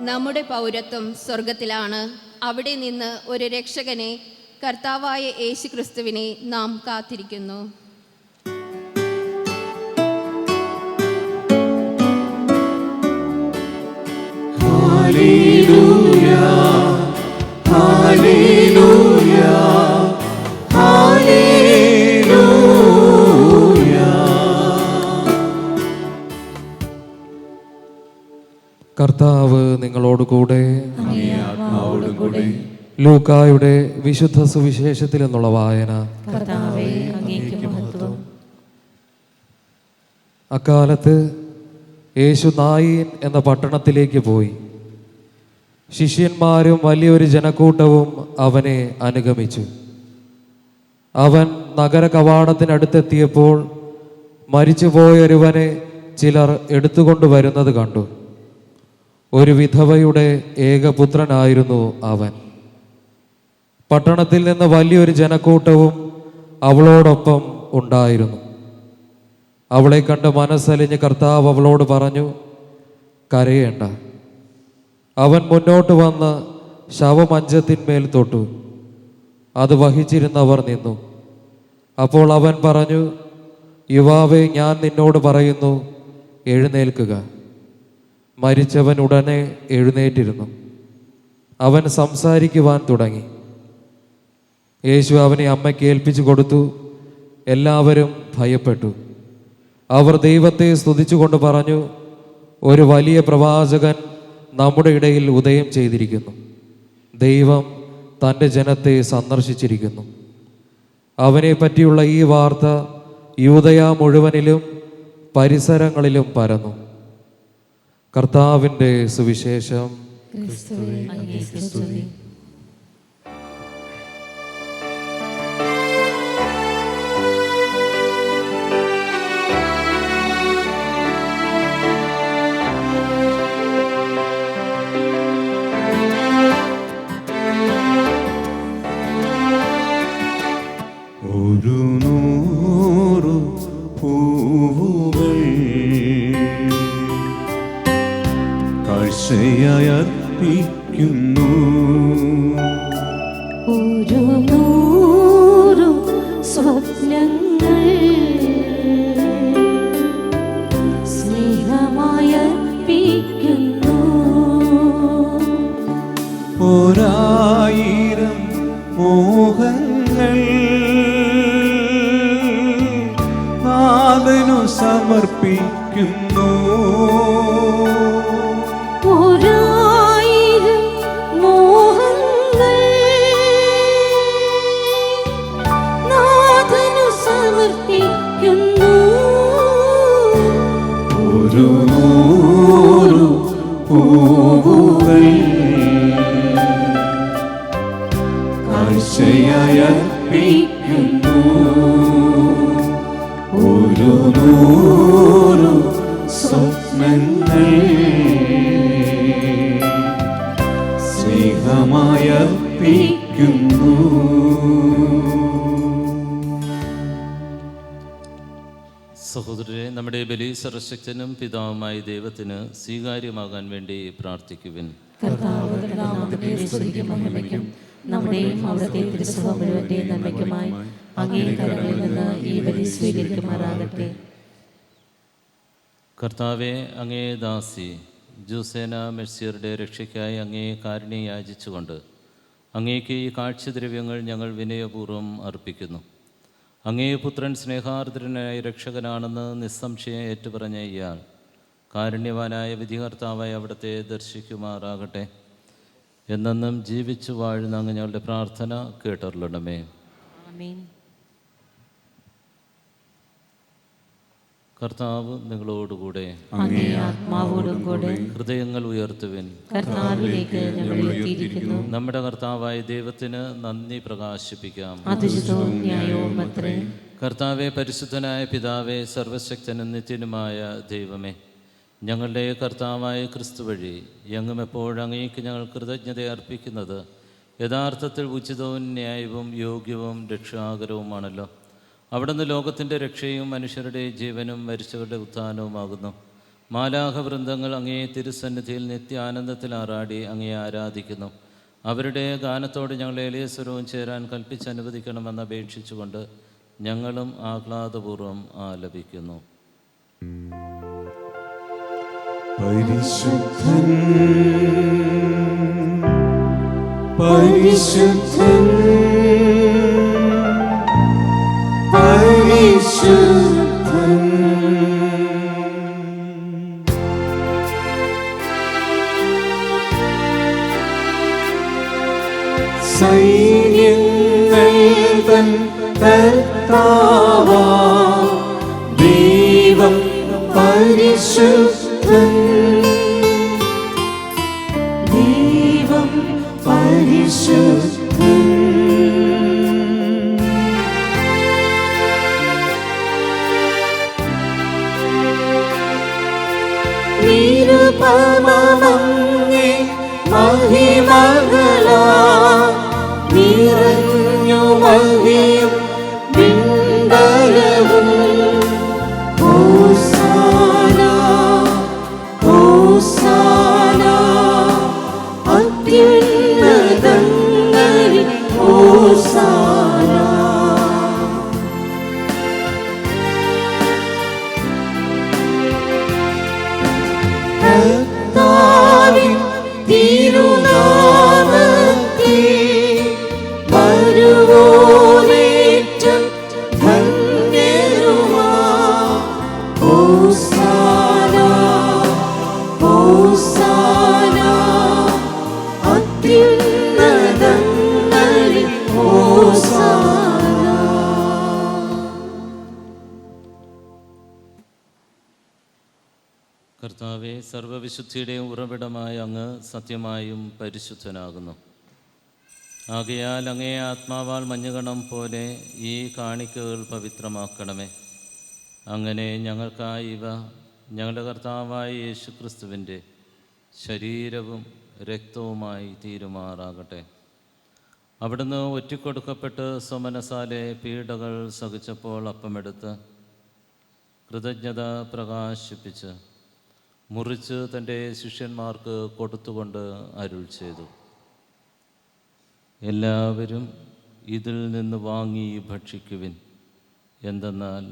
നമ്മുടെ പൗരത്വം സ്വർഗത്തിലാണ്. അവിടെ നിന്ന് ഒരു രക്ഷകനെ, കർത്താവായ യേശുക്രിസ്തുവിനെ നാം കാത്തിരിക്കുന്നു. Hallelujah, hallelujah, hallelujah. കർത്താവ് നിങ്ങളോടുകൂടെ. ലൂക്കായുടെ വിശുദ്ധ സുവിശേഷത്തിൽ നിന്നുള്ള വായന. കർത്താവേ, അങ്ങേക്ക് മഹത്വം. അക്കാലത്ത് യേശു നായീൻ എന്ന പട്ടണത്തിലേക്ക് പോയി. ശിഷ്യന്മാരും വലിയൊരു ജനക്കൂട്ടവും അവനെ അനുഗമിച്ചു. അവൻ നഗര കവാടത്തിനടുത്തെത്തിയപ്പോൾ മരിച്ചുപോയൊരുവനെ ചിലർ എടുത്തുകൊണ്ടുവരുന്നത് കണ്ടു. ഒരു വിധവയുടെ ഏകപുത്രനായിരുന്നു അവൻ. പട്ടണത്തിൽ നിന്ന് വലിയൊരു ജനക്കൂട്ടവും അവളോടൊപ്പം ഉണ്ടായിരുന്നു. അവളെ കണ്ട് മനസ്സലിഞ്ഞ് കർത്താവ് അവളോട് പറഞ്ഞു, കരയേണ്ട. അവൻ മുന്നോട്ട് വന്ന് ശവമഞ്ചത്തിന്മേൽ തൊട്ടു. അത് വഹിച്ചിരുന്നവർ നിന്നു. അപ്പോൾ അവൻ പറഞ്ഞു, യുവാവേ, ഞാൻ നിന്നോട് പറയുന്നു, എഴുന്നേൽക്കുക. മരിച്ചവൻ ഉടനെ എഴുന്നേറ്റിരുന്നു. അവൻ സംസാരിക്കുവാൻ തുടങ്ങി. യേശു അവനെ അമ്മയ്ക്ക് ഏൽപ്പിച്ചു കൊടുത്തു. എല്ലാവരും ഭയപ്പെട്ടു. അവർ ദൈവത്തെ സ്തുതിച്ചുകൊണ്ട് പറഞ്ഞു, ഒരു വലിയ പ്രവാചകൻ നമ്മുടെ ഇടയിൽ ഉദയം ചെയ്തിരിക്കുന്നു. ദൈവം തൻ്റെ ജനത്തെ സന്ദർശിച്ചിരിക്കുന്നു. അവനെ പറ്റിയുള്ള ഈ വാർത്ത യൂദയ മുഴുവനിലും പരിസരങ്ങളിലും പരന്നു. കർത്താവിൻ്റെ സുവിശേഷം. ഒരു നൂറു പൂവുകൾ കാഴ്ചയായി അർപ്പിക്കുന്നു. ഒരു നൂറു സ്വപ്നങ്ങൾ സ്നേഹമായി അർപ്പിക്കുന്നു. ഒരായിരം മോഹങ്ങൾ നാഥനു സമർപ്പിക്കുന്നു. ഒരായിരം മോഹങ്ങൾ നാഥനു സമർപ്പിക്കുന്നു. ഒരു നൂറു പൂവുകൾ കാഴ്ചയായി അർപ്പിക്കുന്നു. ഒരു നൂറു സ്വപ്നങ്ങൾ സ്നേഹമായി അർപ്പിക്കുന്നു. സഹോദരരെ, നമ്മുടെ ബലി സർവശക്തനും പിതാവുമായ ദൈവത്തിന് സ്വീകാര്യമാകാൻ വേണ്ടി പ്രാർത്ഥിക്കുവിൻ. നമ്മുടെയും അവിടുത്തെ തിരുസഭ മുഴുവന്റെയും നന്മയ്ക്കുമായി അങ്ങേ കരങ്ങളിൽ നിന്ന് ഈ ബലി സ്വീകരിക്കുമാറാകട്ടെ. കർത്താവെ, അങ്ങേ ദാസി ജൂസേന മെർസിയറുടെ രക്ഷയ്ക്കായി അങ്ങേ കാരുണ്യം യാചിച്ചുകൊണ്ട് അങ്ങേക്ക് ഈ കാഴ്ചദ്രവ്യങ്ങൾ ഞങ്ങൾ വിനയപൂർവ്വം അർപ്പിക്കുന്നു. അങ്ങേ പുത്രൻ സ്നേഹാർദ്രനായ രക്ഷകനാണെന്ന് നിസ്സംശയം ഏറ്റുപറഞ്ഞ ഇയാൾ കാരുണ്യവാനായ വിധികർത്താവായി അവിടുത്തെ ദർശിക്കുമാറാകട്ടെ. എന്നെന്നും ജീവിച്ചു വാഴുന്ന അങ്ങ് ഞങ്ങളുടെ പ്രാർത്ഥന കേട്ടറിയണമേ. ആമേൻ. കർത്താവ് നിങ്ങളോടുകൂടെ, അങ്ങേ ആത്മാവോടും കൂടെ. ഹൃദയങ്ങൾ ഉയർത്തുവിൻ. കർത്താവിലേക്ക് ഞങ്ങൾ എത്തിയിരിക്കുന്നു. നമ്മുടെ കർത്താവായ ദൈവത്തിന് നന്ദി പ്രകാശിപ്പിക്കാം. അതുചിതവും ന്യായവും അത്രേ. കർത്താവെ, പരിശുദ്ധനായ പിതാവേ, സർവശക്തനും നിത്യനുമായ ദൈവമേ, ഞങ്ങളുടെ കർത്താവായ ക്രിസ്തു വഴി എങ്ങും എപ്പോഴും അങ്ങേക്ക് ഞങ്ങൾ കൃതജ്ഞത അർപ്പിക്കുന്നത് യഥാർത്ഥത്തിൽ ഉചിതവും ന്യായവും യോഗ്യവും രക്ഷാകരവുമാണല്ലോ. അവിടുന്ന് ലോകത്തിൻ്റെ രക്ഷയും മനുഷ്യരുടെ ജീവനും മരിച്ചവരുടെ ഉത്ഥാനവുമാകുന്നു. മാലാഖ വൃന്ദങ്ങൾ അങ്ങേ തിരുസന്നിധിയിൽ നിത്യാനന്ദത്തിൽ ആറാടി അങ്ങേ ആരാധിക്കുന്നു. അവരുടെ ഗാനത്തോട് ഞങ്ങളെ എളിയസ്വരവും ചേരാൻ കൽപ്പിച്ചനുവദിക്കണമെന്ന് അപേക്ഷിച്ചുകൊണ്ട് ഞങ്ങളും ആഹ്ലാദപൂർവ്വം ആലപിക്കുന്നു. പരിശുദ്ധൻ പരിശുദ്ധൻ പരിശുദ്ധൻ സൈന്യങ്ങൾ തൻ കർത്താവാം ദൈവം പരിശുദ്ധൻ ദൈവം പരിശുദ്ധൻ അനുപമമങ്ങേ മഹിമകളാ നിറഞ്ഞു മഹിയും വിണ്ടലവും ഹോസാന ഹോസാന അത്യുന്നതങ്ങളിൽ ഹോസാന. കർത്താവിൻ തിരുനാമത്തിൽ വരുവോനേറ്റം ധന്യരുമാ ഹോസാന ഹോസാന അത്യുന്നതങ്ങളിൽ ഹോസാന. കർത്താവെ, സർവ്വവിശുദ്ധിയുടെയും ഉറവിടമായ അങ്ങ് സത്യമായും പരിശുദ്ധനാകുന്നു. ആകയാൽ അങ്ങേ ആത്മാവാൽ മഞ്ഞുകണം പോലെ ഈ കാണിക്കകൾ പവിത്രമാക്കണമേ. അങ്ങനെ ഞങ്ങൾക്കായി ഇവ ഞങ്ങളുടെ കർത്താവായ യേശുക്രിസ്തുവിൻ്റെ ശരീരവും രക്തവുമായി തീരുമാറാകട്ടെ. അവിടുന്ന് ഒറ്റിക്കൊടുക്കപ്പെട്ട് സ്വമനസാലെ പീഡകൾ സഹിച്ചപ്പോൾ അപ്പമെടുത്ത് കൃതജ്ഞത പ്രകാശിപ്പിച്ച് മുറിച്ച് തൻ്റെ ശിഷ്യന്മാർക്ക് കൊടുത്തുകൊണ്ട് അരുൾ ചെയ്തു, എല്ലാവരും ഇതിൽ നിന്ന് വാങ്ങി ഭക്ഷിക്കുവിൻ. എന്തെന്നാൽ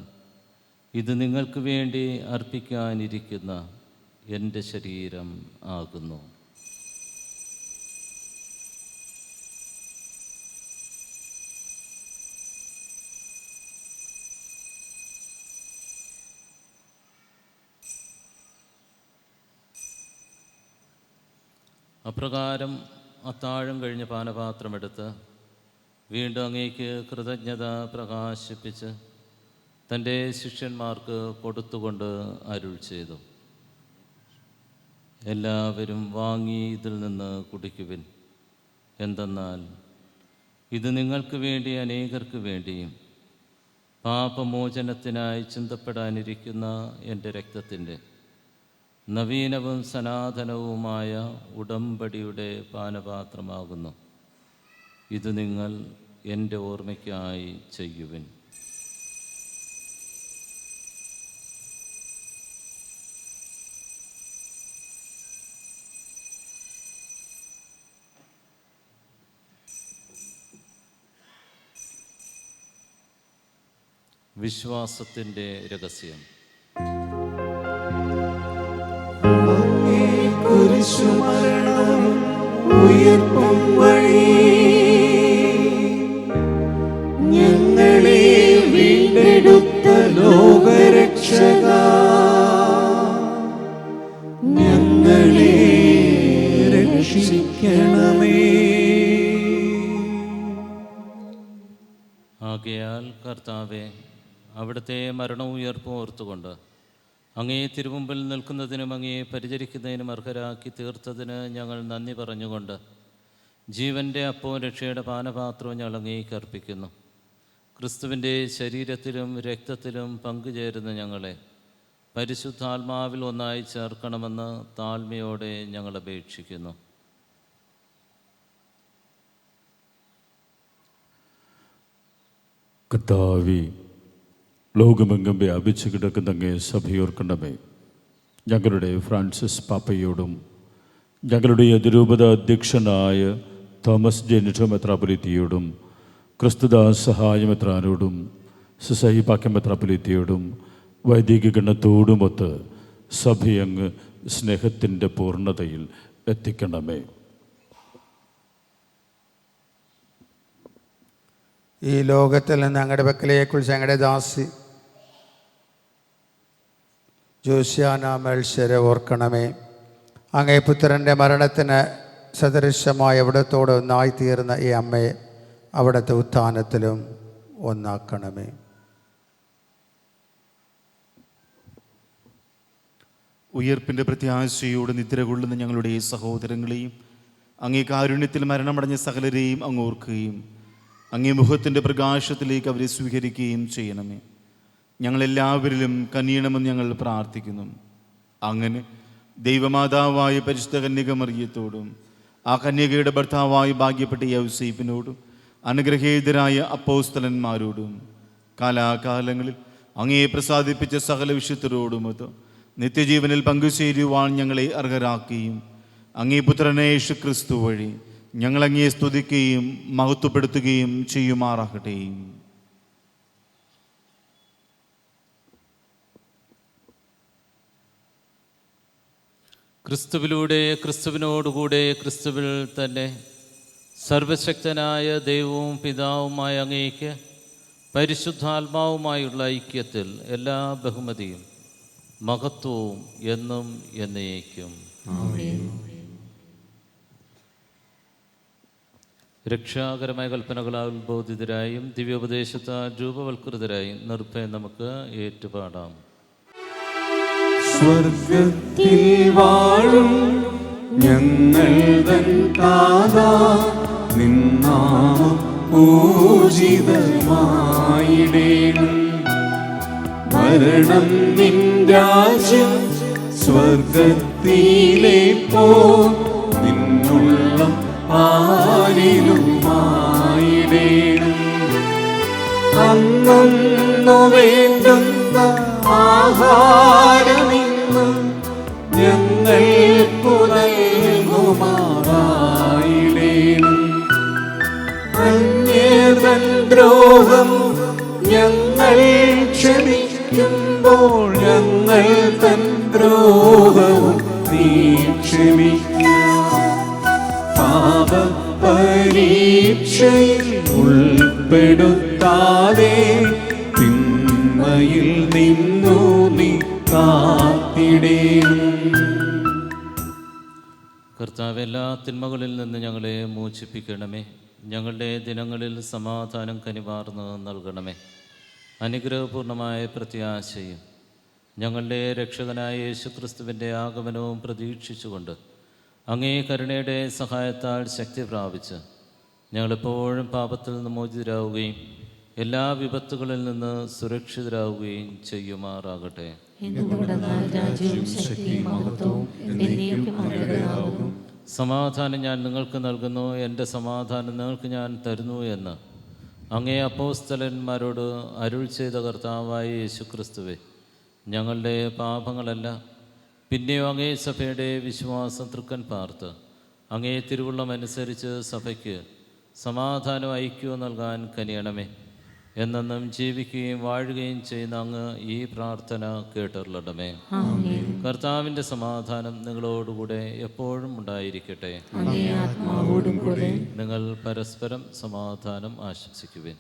ഇത് നിങ്ങൾക്ക് വേണ്ടി അർപ്പിക്കാനിരിക്കുന്ന എൻ്റെ ശരീരം ആകുന്നു. അപ്രകാരം അത്താഴം കഴിഞ്ഞ് പാനപാത്രമെടുത്ത് വീണ്ടും അങ്ങേക്ക് കൃതജ്ഞത പ്രകാശിപ്പിച്ച് തൻ്റെ ശിഷ്യന്മാർക്ക് കൊടുത്തുകൊണ്ട് അരുൾ ചെയ്തു, എല്ലാവരും വാങ്ങി ഇതിൽ നിന്ന് കുടിക്കുവിൻ. എന്തെന്നാൽ ഇത് നിങ്ങൾക്ക് വേണ്ടി അനേകർക്ക് വേണ്ടിയും പാപമോചനത്തിനായി ചിന്തപ്പെടാനിരിക്കുന്ന എൻ്റെ രക്തത്തിൻ്റെ നവീനവും സനാതനവുമായ ഉടമ്പടിയുടെ പാനപാത്രമാകുന്നു. ഇത് നിങ്ങൾ എൻ്റെ ഓർമ്മയ്ക്കായി ചെയ്യുവിൻ. വിശ്വാസത്തിൻ്റെ രഹസ്യം. കുരിശുമരണവും ഉയർപ്പും വഴി ഞങ്ങളെ വീണ്ടെടുത്ത ലോകരക്ഷക, ഞങ്ങളെ രക്ഷിക്കണമേ. ആകയാൽ കർത്താവെ, അവിടുത്തെ മരണവും ഉയർപ്പും ഓർത്തുകൊണ്ട് അങ്ങേ തിരുമുമ്പിൽ നിൽക്കുന്നതിനും അങ്ങയെ പരിചരിക്കുന്നതിനും അർഹരാക്കി തീർത്തതിന് ഞങ്ങൾ നന്ദി പറഞ്ഞുകൊണ്ട് ജീവൻ്റെ അപ്പവും രക്ഷയുടെ പാനപാത്രവും ഞങ്ങൾ അങ്ങേക്ക് അർപ്പിക്കുന്നു. ക്രിസ്തുവിൻ്റെ ശരീരത്തിലും രക്തത്തിലും പങ്കുചേരുന്ന ഞങ്ങളെ പരിശുദ്ധാത്മാവിൽ ഒന്നായി ചേർക്കണമെന്ന് താഴ്മയോടെ ഞങ്ങൾ അപേക്ഷിക്കുന്നു. കർത്താവേ, ലോകമെങ്ങും വ്യാപിച്ചു കിടക്കുന്ന അങ്ങേ സഭയോർക്കണമേ. ഞങ്ങളുടെ ഫ്രാൻസിസ് പാപ്പയോടും ഞങ്ങളുടെ അതിരൂപത അധ്യക്ഷനായ തോമസ് ജെനിറ്റോ മെത്രാപ്പൊലീത്തയോടും ക്രിസ്തുദാസ് സഹായ മെത്രാനോടും സുസൈപാക്യ മെത്രാപ്പൊലീത്തയോടും വൈദിക ഗണത്തോടുമൊത്ത് സഭയങ്ങ് സ്നേഹത്തിൻ്റെ പൂർണ്ണതയിൽ എത്തിക്കണമേ. ഈ ലോകത്തിൽ നിന്ന് ഞങ്ങളുടെ പക്കലേക്കുറിച്ച് ഞങ്ങളുടെ ദാസി ജോസ്യാന മത്സര ഓർക്കണമേ. അങ്ങേ പുത്രൻ്റെ മരണത്തിന് സദൃശമായ അവിടത്തോട് ഒന്നായിത്തീർന്ന ഈ അമ്മയെ അവിടുത്തെ ഉത്ഥാനത്തിലും ഒന്നാക്കണമേ. ഉയർപ്പിൻ്റെ പ്രത്യാശയോട് നിദ്ര കൊള്ളുന്ന ഞങ്ങളുടെ സഹോദരങ്ങളെയും അങ്ങേ കാരുണ്യത്തിൽ മരണമടഞ്ഞ സകലരെയും അങ്ങ് ഓർക്കുകയും അങ്ങേ മുഖത്തിൻ്റെ പ്രകാശത്തിലേക്ക് അവരെ സ്വീകരിക്കുകയും ചെയ്യണമേ. ഞങ്ങളെല്ലാവരിലും കനിയണമെന്ന് ഞങ്ങൾ പ്രാർത്ഥിക്കുന്നു. അങ്ങനെ ദൈവമാതാവായ പരിശുദ്ധ കന്യക മറിയത്തോടും ആ കന്യകയുടെ ഭർത്താവായ ഭാഗ്യപ്പെട്ട യൗസേപ്പിനോടും അനുഗ്രഹീതരായ അപ്പോസ്തലന്മാരോടും കാലാകാലങ്ങളിൽ അങ്ങയെ പ്രസാദിപ്പിച്ച സകല വിശുദ്ധരോടുമൊത്ത് നിത്യജീവനിൽ പങ്കുചേരുവാൻ ഞങ്ങളെ അർഹരാക്കുകയും അങ്ങേ പുത്രനെ യേശു ക്രിസ്തു വഴി ഞങ്ങളങ്ങയെ സ്തുതിക്കുകയും മഹത്വപ്പെടുത്തുകയും ചെയ്യുമാറാകട്ടെ. ക്രിസ്തുവിലൂടെ, ക്രിസ്തുവിനോടുകൂടെ, ക്രിസ്തുവിൽ തന്നെ സർവശക്തനായ ദൈവവും പിതാവുമായ അങ്ങേക്ക് പരിശുദ്ധാത്മാവുമായുള്ള ഐക്യത്തിൽ എല്ലാ ബഹുമതിയും മഹത്വവും എന്നും എന്നേക്കും. രക്ഷാകരമായ കൽപ്പനകളാൽ ഉത്ബോധിതരായും ദിവ്യോപദേശത്താൽ രൂപവൽകൃതരായും നിർഭയം നമുക്ക് ഏറ്റുപാടാം. സ്വർഗത്തിൽ വാഴും ഞങ്ങൾ തൻ താതാ, നിൻ നാമം പൂജിതമായിടേണം. വരണം നിൻ രാജ്യം സ്വർഗത്തിലെ പോ, നിന്നുള്ളം പാലിലുമായിടേണം. അന്നു വേണ്ടുന്ന ആഹാരമിന്നും ഞങ്ങൾക്കു നൽകുമാറായിടേണം. അന്യതൻ ദ്രോഹം ഞങ്ങൾ ക്ഷമിക്കുമ്പോൾ ഞങ്ങൾ തൻ ദ്രോഹവും നീ ക്ഷമിക്കുക. പാപപരീക്ഷയിൽ ഉൾപ്പെടുത്താതെ തിന്മയിൽ നിന്നു നീ കാത്തിടേണം. കർത്താവ്, എല്ലാ തിന്മകളിൽ നിന്ന് ഞങ്ങളെ മോചിപ്പിക്കണമേ. ഞങ്ങളുടെ ദിനങ്ങളിൽ സമാധാനം കനിവാർന്ന് നൽകണമേ. അനുഗ്രഹപൂർണമായ പ്രത്യാശയും ഞങ്ങളുടെ രക്ഷകനായ യേശുക്രിസ്തുവിൻ്റെ ആഗമനവും പ്രതീക്ഷിച്ചുകൊണ്ട് അങ്ങേ കരുണയുടെ സഹായത്താൽ ശക്തി പ്രാപിച്ച് ഞങ്ങളെപ്പോഴും പാപത്തിൽ നിന്ന് മോചിതരാവുകയും എല്ലാ വിപത്തുകളിൽ നിന്ന് സുരക്ഷിതരാവുകയും ചെയ്യുമാറാകട്ടെ. സമാധാനം ഞാൻ നിങ്ങൾക്ക് നൽകുന്നു, എൻ്റെ സമാധാനം നിങ്ങൾക്ക് ഞാൻ തരുന്നു എന്ന് അങ്ങേ അപ്പോസ്തലന്മാരോട് അരുൾ ചെയ്ത കർത്താവായ യേശുക്രിസ്തുവേ, ഞങ്ങളുടെ പാപങ്ങളല്ല പിന്നെയോ അങ്ങേ സഭയുടെ വിശ്വാസം തൃക്കൻ പാർത്ത് അങ്ങേ തിരുവുള്ളമനുസരിച്ച് സഭയ്ക്ക് സമാധാനം ഐക്യവും നൽകാൻ കനിയണമേ. എന്നെന്നും ജീവിക്കുകയും വാഴുകയും ചെയ്യുന്ന അങ്ങ് ഈ പ്രാർത്ഥന കേട്ടറിയണമേ. കർത്താവിൻ്റെ സമാധാനം നിങ്ങളോടുകൂടെ എപ്പോഴും ഉണ്ടായിരിക്കട്ടെ. നിങ്ങൾ പരസ്പരം സമാധാനം ആശംസിക്കുവിൻ.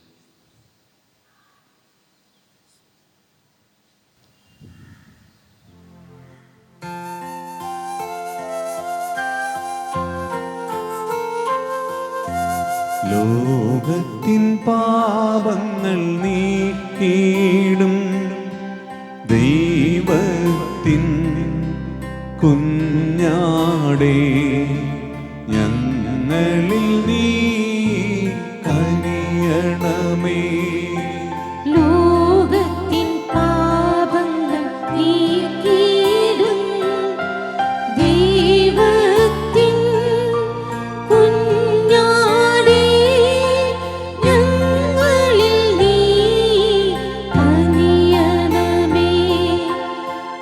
ലോകത്തിൻ പാപങ്ങൾ നീക്കിയിടും ദൈവത്തിൻ കുഞ്ഞാടേ, ഞങ്ങളിൽ നീ കനിയണമേ. ലോകത്തിൻ പാപങ്ങൾ നീക്കിയിടും ദൈവത്തിൻ കുഞ്ഞാടേ, ഞങ്ങളിൽ നീ കനിയണമേ.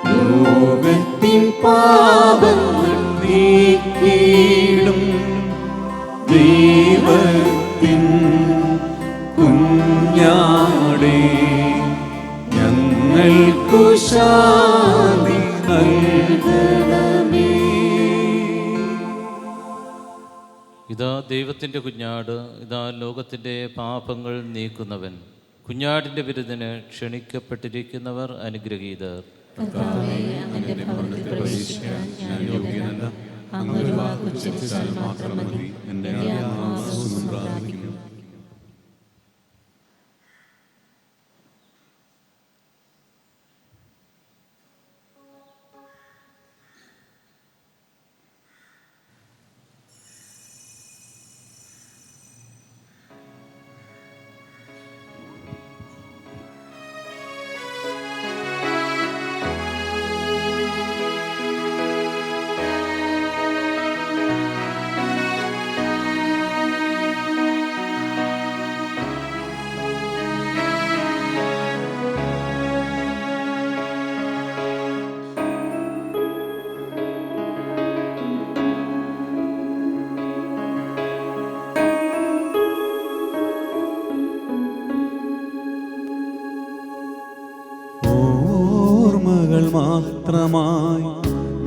ലോകത്തിൻ പാപങ്ങൾ നീക്കിയിടും ദൈവത്തിൻ കുഞ്ഞാടേ, ഞങ്ങൾക്കു ശാന്തി നൽകണമേ. ഇതാ ദൈവത്തിൻ്റെ കുഞ്ഞാട്, ഇതാ ലോകത്തിൻ്റെ പാപങ്ങൾ നീക്കുന്നവൻ. കുഞ്ഞാടിൻ്റെ വിരുന്നിന് ക്ഷണിക്കപ്പെട്ടിരിക്കുന്നവർ അനുഗ്രഹീതർ. അങ്ങയുടെ ഭവനത്തിൽ പ്രവേശിക്കാൻ ഞാൻ യോഗ്യനല്ല. അങ്ങ് ഒരു വാക്ക് ഉച്ചരിച്ചാൽ മാത്രം മതി, എൻ്റെ ആത്മാവ് സുഖം പ്രാപിക്കും.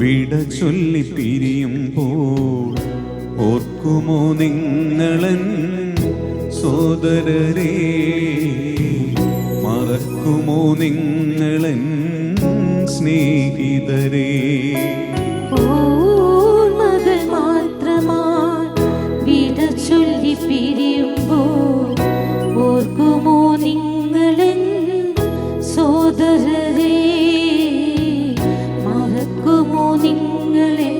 വിട ചൊല്ലി പിരിയുമ്പോൾ ഓർക്കുമോ നിങ്ങളൻ സോദരരെ, മറക്കുമോ നിങ്ങളൻ സ്നേഹിതരെ. ഓർമ്മകൾ മാത്രമായി വിട ചൊല്ലി പിരിയുമ്പോൾ ഓർക്കുമോ നിങ്ങളൻ സോദരരെ, മറക്കുമോ നിങ്ങളൻ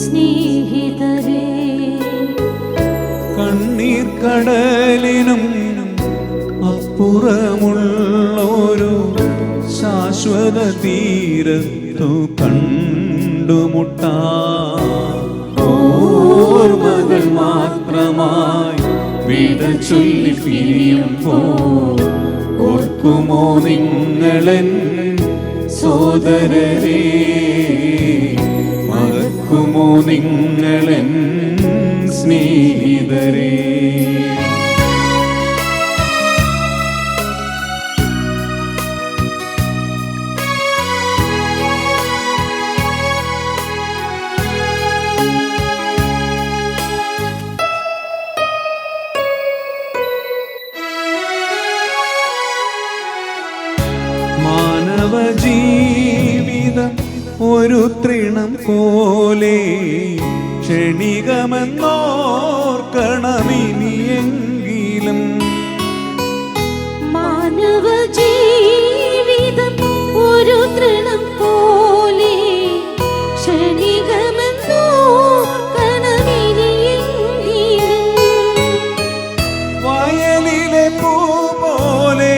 സ്നേഹിതരെ. കണ്ണീർ കടലിനും അപ്പുറമുള്ളൊരു ശാശ്വത തീരത്തു കണ്ടുമുട്ടാം. ഓർമ്മകൾ മാത്രമായി വിട ചൊല്ലി പിരിയുമ്പോൾ ഓർക്കുമോ നിങ്ങളൻ സോദരരെ, മറക്കുമോ നിങ്ങളൻ സ്നേഹിതരെ. മാനവജീവിതം ഒരു തൃണം പോലെ ക്ഷണികമെന്നോർക്കണമിനിയെങ്കിലും. മാനവജീവിതം ഒരു തൃണം പോലെ ക്ഷണികമെന്നോർക്കണമിനിയെങ്കിലും. വയലിലെ പൂ പോലെ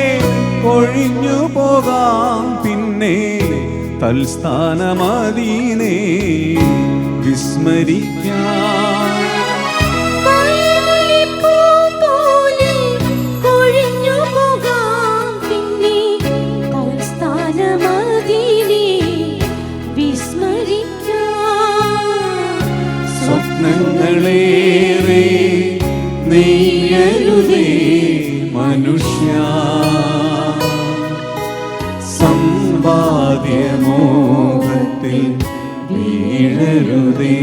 കൊഴിഞ്ഞു പോകാം, പിന്നെ തൽസ്ഥാനമദീനെ വിസ്മരിക്കാം. വയലിലെ പൂ പോലെ കൊഴിഞ്ഞു പോകാം, പിന്നെ തൽസ്ഥാനമദീനെ വിസ്മരിക്കാം. സ്വപ്നങ്ങളേറെ നെയ്യരുതേ മനുഷ്യ, സമ്പാദ്യമോഹത്തിൽ വീഴരുതേ.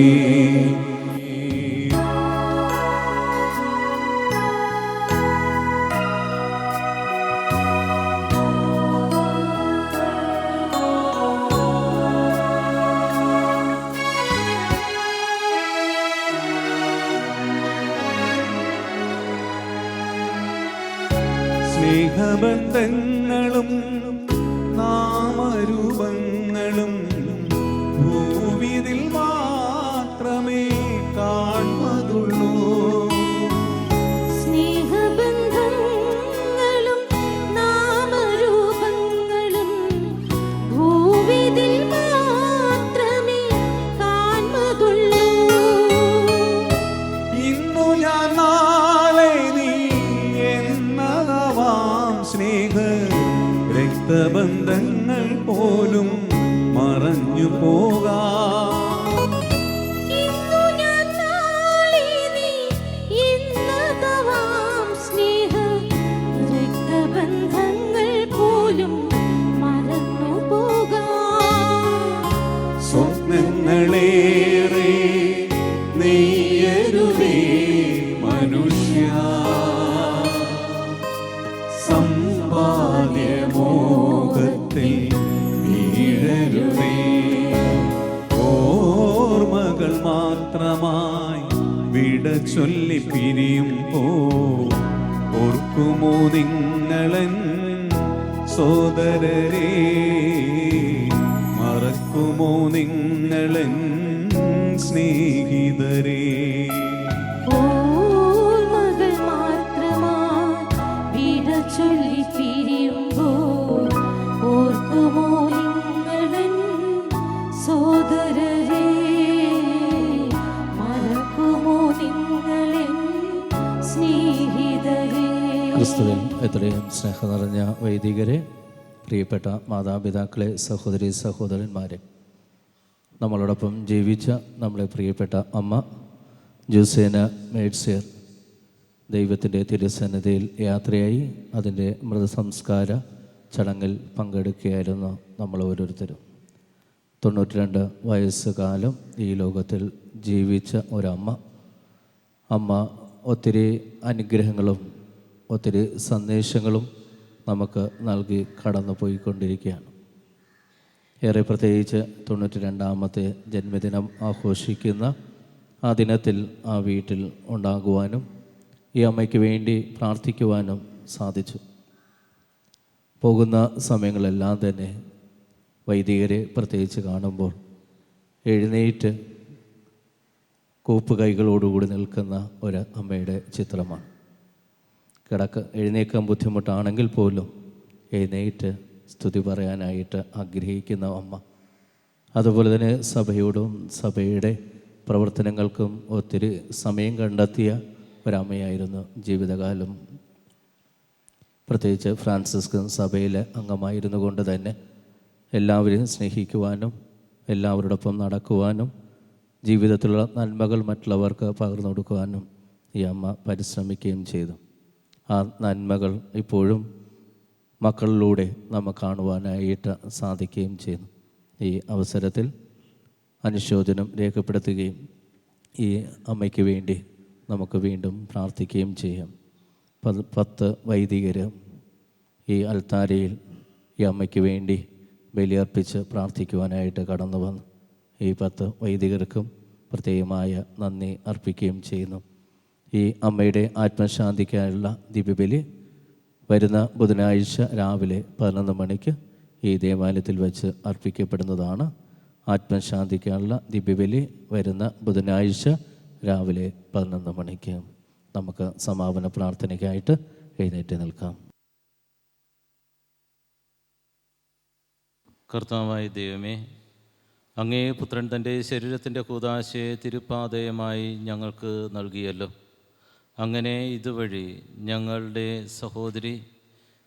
സ്നേഹബന്ധങ്ങളും നാമരൂപങ്ങളും ഭൂവിതിൽ മാത്രമേ കാണുന്നതുള്ളൂ. സ്നേഹബന്ധങ്ങളും നാമരൂപങ്ങളും ഭൂവിതിൽ മാത്രമേ കാണുന്നതുള്ളൂ. ഇന്നു ഞാൻ നാളെ നീ എന്നതാവാം സ്നേഹ രക്തബന്ധങ്ങൾ പോലും മറഞ്ഞു പോകാം. ഇന്നു ഞാൻ നാളെ നീ എന്നതാവാം സ്നേഹ രക്തബന്ധങ്ങൾ പോലും മറന്നു പോകാം. സ്വപ്നങ്ങളേറെ നെയ്യരുതേ മനുഷ്യ, സമ്പാദ്യമോഹത്തിൽ വീഴരുതേ. ഓർമ്മകൾ മാത്രമായി വിട ചൊല്ലി പിരിയുമ്പോൾ ഓർക്കുമോ നിങ്ങളൻ സോദരരെ, മറക്കുമോ നിങ്ങളൻ സ്നേഹിതരെ. ഓർമ്മകൾ മാത്രമായി വിട ചൊല്ലി പിരിയുമ്പോൾ ഓർക്കുമോ നിങ്ങളൻ സോദരരെ, മറക്കുമോ നിങ്ങളൻ സ്നേഹിതരെ. ക്രിസ്തുവിൽ എത്രയും സ്നേഹം നിറഞ്ഞ വൈദികരെ, പ്രിയപ്പെട്ട മാതാപിതാക്കളെ, സഹോദരി സഹോദരന്മാരെ, നമ്മളോടൊപ്പം ജീവിച്ച നമ്മളെ പ്രിയപ്പെട്ട അമ്മ ജോസേന മേഡ്സിയർ ദൈവത്തിൻ്റെ തിരുസന്നിധിയിൽ യാത്രയായി അതിൻ്റെ മൃതസംസ്കാര ചടങ്ങിൽ പങ്കെടുക്കുകയായിരുന്നു നമ്മൾ ഓരോരുത്തരും. 92 വയസ്സുകാലം ഈ ലോകത്തിൽ ജീവിച്ച ഒരമ്മ. അമ്മ ഒത്തിരി അനുഗ്രഹങ്ങളും ഒത്തിരി സന്ദേശങ്ങളും നമുക്ക് നൽകി കടന്നു പോയിക്കൊണ്ടിരിക്കുകയാണ്. ഏറെ പ്രത്യേകിച്ച് 92ാമത്തെ ജന്മദിനം ആഘോഷിക്കുന്ന ആ ദിനത്തിൽ ആ വീട്ടിൽ ഉണ്ടാകുവാനും ഈ അമ്മയ്ക്ക് വേണ്ടി പ്രാർത്ഥിക്കുവാനും സാധിച്ചു. പോകുന്ന സമയങ്ങളെല്ലാം തന്നെ വൈദികരെ പ്രത്യേകിച്ച് കാണുമ്പോൾ എഴുന്നേറ്റ് കൂപ്പുകൈകളോടുകൂടി നിൽക്കുന്ന ഒരു അമ്മയുടെ ചിത്രമാണ്. എഴുന്നേൽക്കാൻ ബുദ്ധിമുട്ടാണെങ്കിൽ പോലും എഴുന്നേറ്റ് സ്തുതി പറയാനായിട്ട് ആഗ്രഹിക്കുന്ന അമ്മ. അതുപോലെ തന്നെ സഭയോടും സഭയുടെ പ്രവർത്തനങ്ങൾക്കും ഒത്തിരി സമയം കണ്ടെത്തിയ ഒരമ്മയായിരുന്നു ജീവിതകാലം. പ്രത്യേകിച്ച് ഫ്രാൻസിസ്കൻ സഭയിലെ അംഗമായിരുന്നു കൊണ്ട് തന്നെ എല്ലാവരെയും സ്നേഹിക്കുവാനും എല്ലാവരോടൊപ്പം നടക്കുവാനും ജീവിതത്തിലുള്ള നന്മകൾ മറ്റുള്ളവർക്ക് പകർന്നു കൊടുക്കുവാനും ഈ അമ്മ പരിശ്രമിക്കുകയും ചെയ്തു. ആ നന്മകൾ ഇപ്പോഴും മക്കളിലൂടെ നമുക്ക് കാണുവാനായിട്ട് സാധിക്കുകയും ചെയ്യുന്നു. ഈ അവസരത്തിൽ അനുശോചനം രേഖപ്പെടുത്തുകയും ഈ അമ്മയ്ക്ക് വേണ്ടി നമുക്ക് വീണ്ടും പ്രാർത്ഥിക്കുകയും ചെയ്യാം. 10 വൈദികർ ഈ അൽത്താരയിൽ ഈ അമ്മയ്ക്ക് വേണ്ടി ബലിയർപ്പിച്ച് പ്രാർത്ഥിക്കുവാനായിട്ട് കടന്നു വന്നു. ഈ 10 വൈദികർക്കും പ്രത്യേകമായ നന്ദി അർപ്പിക്കുകയും ചെയ്യുന്നു. ഈ അമ്മയുടെ ആത്മശാന്തിക്കായുള്ള ദിവ്യബലി വരുന്ന ബുധനാഴ്ച രാവിലെ 11 മണിക്ക് ഈ ദേവാലയത്തിൽ വെച്ച് അർപ്പിക്കപ്പെടുന്നതാണ്. ആത്മശാന്തിക്കാനുള്ള ദിവ്യബലി വരുന്ന ബുധനാഴ്ച രാവിലെ 11 മണിക്ക്. നമുക്ക് സമാപന പ്രാർത്ഥനയ്ക്കായിട്ട് എഴുന്നേറ്റ് നിൽക്കാം. കർത്താവായ ദൈവമേ, അങ്ങേ പുത്രൻ തൻ്റെ ശരീരത്തിൻ്റെ കൂദാശയെ തിരുപ്പാതയമായി ഞങ്ങൾക്ക് നൽകിയല്ലോ. അങ്ങനെ ഇതുവഴി ഞങ്ങളുടെ സഹോദരി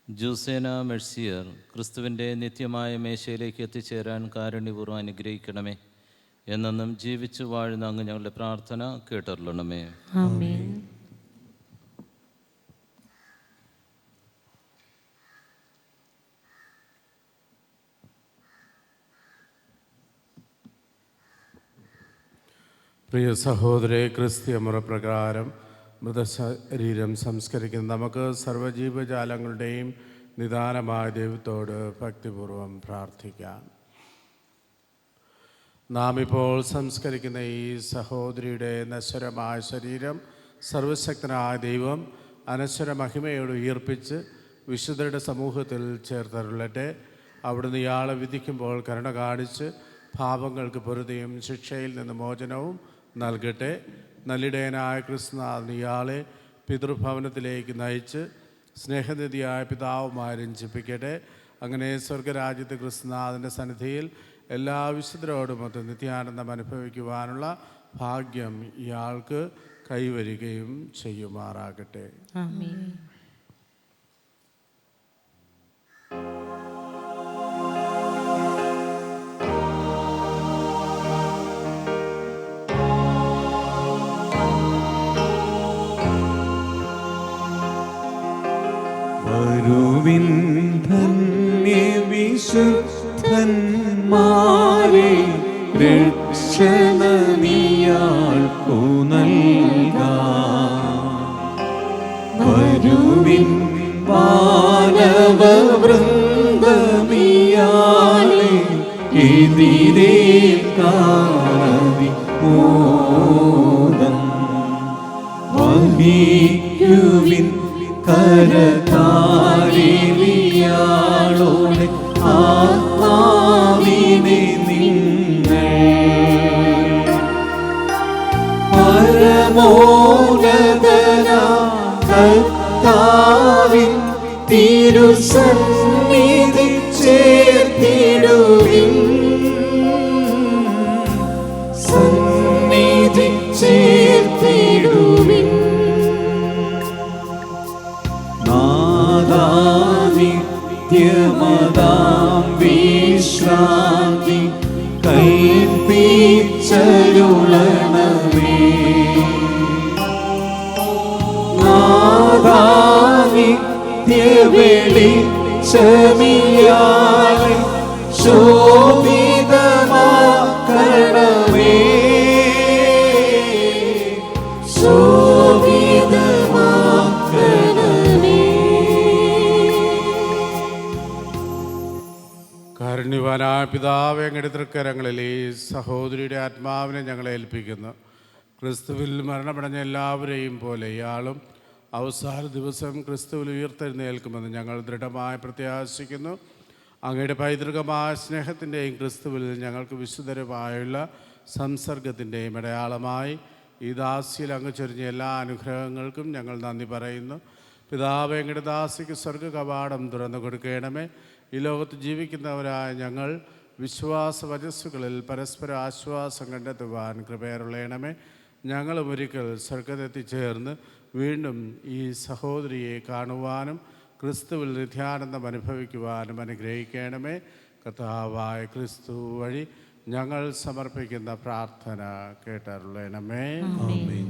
ജൂസേന മെഴ്സിയർ ക്രിസ്തുവിൻ്റെ നിത്യമായ മേശയിലേക്ക് എത്തിച്ചേരാൻ കാരുണ്യപൂർവ്വം അനുഗ്രഹിക്കണമേ. എന്നെന്നും ജീവിച്ചു വാഴുന്ന അങ്ങ് ഞങ്ങളുടെ പ്രാർത്ഥന കേട്ടറിയണമേ. ആമേൻ. പ്രിയ സഹോദരേ, ക്രിസ്തീയ മുറപ്രകാരം മൃതശരീരം സംസ്കരിക്കുന്ന നമുക്ക് സർവ്വജീവജാലങ്ങളുടെയും നിദാനമായ ദൈവത്തോട് ഭക്തിപൂർവം പ്രാർത്ഥിക്കാം. നാം ഇപ്പോൾ സംസ്കരിക്കുന്ന ഈ സഹോദരിയുടെ നശ്വരമായ ശരീരം സർവശക്തനായ ദൈവം അനശ്വര മഹിമയോട് ഉയർപ്പിച്ച് വിശുദ്ധരുടെ സമൂഹത്തിൽ ചേർത്തരുളട്ടെ. അവിടുന്ന് ഇയാളെ വിധിക്കുമ്പോൾ കരുണ കാണിച്ച് പാപങ്ങൾക്ക് പൊറുതിയും ശിക്ഷയിൽ നിന്ന് മോചനവും നൽകട്ടെ. നല്ലിടയനായ ക്രിസ്തുനാഥൻ ഇയാളെ പിതൃഭവനത്തിലേക്ക് നയിച്ച് സ്നേഹനിധിയായ പിതാവുമായി രഞ്ജിപ്പിക്കട്ടെ. അങ്ങനെ സ്വർഗരാജ്യത്ത് ക്രിസ്തുനാഥൻ്റെ സന്നിധിയിൽ എല്ലാ വിശുദ്ധരോടുമൊത്ത് നിത്യാനന്ദം അനുഭവിക്കുവാനുള്ള ഭാഗ്യം ഇയാൾക്ക് കൈവരികയും ചെയ്യുമാറാകട്ടെ. ആമേൻ. വരുവിൻ ധന്യവിശുദ്ധന്മാരെ, രക്ഷണമിയാൾക്കു നൽകാം. വരുവിൻ മാനവവൃന്ദമിയാളെ, എതിരേൽക്കാനതി മോദം. വഹിക്കുവിൻ കരതാരിയാളോടെ ആത്മാവിനെ നിങ്ങൾ പരമോന്നതനാ കർത്താവിൻ തിരുസന്നിധി ചേർത്തിടുവിൻ. സന്നിധി ചേർത്തിടുവിൻ. നിത്യമതാം വിശ്രാന്തി കൽപ്പിച്ചരുളണമേ. നിത്യവെളിച്ചമിയാളെ ശോഭിതമാ പിതാവേ, അങ്ങയുടെ തൃക്കരങ്ങളിൽ ഈ സഹോദരിയുടെ ആത്മാവിനെ ഞങ്ങളെ ഏൽപ്പിക്കുന്നു. ക്രിസ്തുവിൽ മരണമടഞ്ഞ എല്ലാവരെയും പോലെ ഇയാളും അവസാന ദിവസം ക്രിസ്തുവിൽ ഉയർത്തെഴുന്നേൽക്കുമെന്ന് ഞങ്ങൾ ദൃഢമായി പ്രത്യാശിക്കുന്നു. അങ്ങയുടെ പൈതൃകമായ സ്നേഹത്തിൻ്റെയും ക്രിസ്തുവിൽ ഞങ്ങൾക്ക് വിശുദ്ധരമായുള്ള സംസർഗത്തിൻ്റെയും അടയാളമായി ഈ ദാസിയിൽ അങ്ങ് ചൊരിഞ്ഞ എല്ലാ അനുഗ്രഹങ്ങൾക്കും ഞങ്ങൾ നന്ദി പറയുന്നു. പിതാവേ, അങ്ങയുടെ ദാസിക്ക് സ്വർഗ കവാടം തുറന്നു കൊടുക്കണമേ. ഈ ലോകത്ത് ജീവിക്കുന്നവരായ ഞങ്ങൾ വിശ്വാസ വചസ്സുകളിൽ പരസ്പര ആശ്വാസം കണ്ടെത്തുവാൻ കൃപയരുളയണമേ. ഞങ്ങളും ഒരിക്കൽ സ്വർഗത്തെത്തിച്ചേർന്ന് വീണ്ടും ഈ സഹോദരിയെ കാണുവാനും ക്രിസ്തുവിൽ നിത്യാനന്ദം അനുഭവിക്കുവാനും അനുഗ്രഹിക്കണമേ. കർത്താവായ ക്രിസ്തു വഴി ഞങ്ങൾ സമർപ്പിക്കുന്ന പ്രാർത്ഥന കേട്ടരുളയണമേ. ആമേൻ.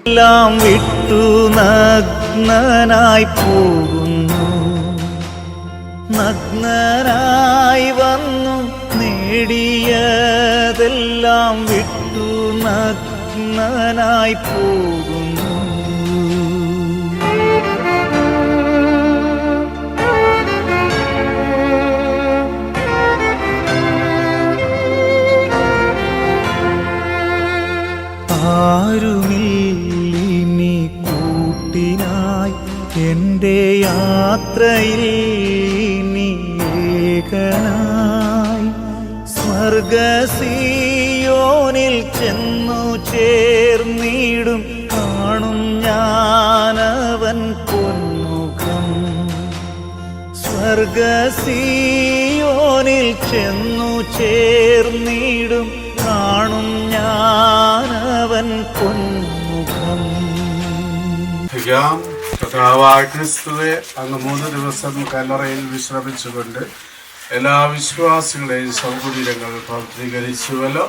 എല്ലാം വിട്ടു നഗ്നനായി പോകുന്നു, നഗ്നനായി വന്നു നേടിയതെല്ലാം വിട്ടു നഗ്നനായി പോകുന്നു. ആരുമില്ലിനി കൂട്ടിനായി എൻ്റെ യാത്രയിൽ നീ ഏകനായി സ്വർഗസിയോനിൽ ചെന്നു ചേർന്നിടും കാണും ഞാനവൻ പൊന്മുഖം. സ്വർഗസിയോനിൽ ചെന്നു ചേർന്നിടും കാണും ഞാനവൻ പൊന്മുഖം. കർത്താവായ ക്രിസ്തുവേ, അങ്ങ് 3 ദിവസം കല്ലറയിൽ വിശ്രമിച്ചുകൊണ്ട് എല്ലാ വിശ്വാസികളെയും സൗകുര്യങ്ങൾ ഭൗതികരിച്ചുവല്ലോ.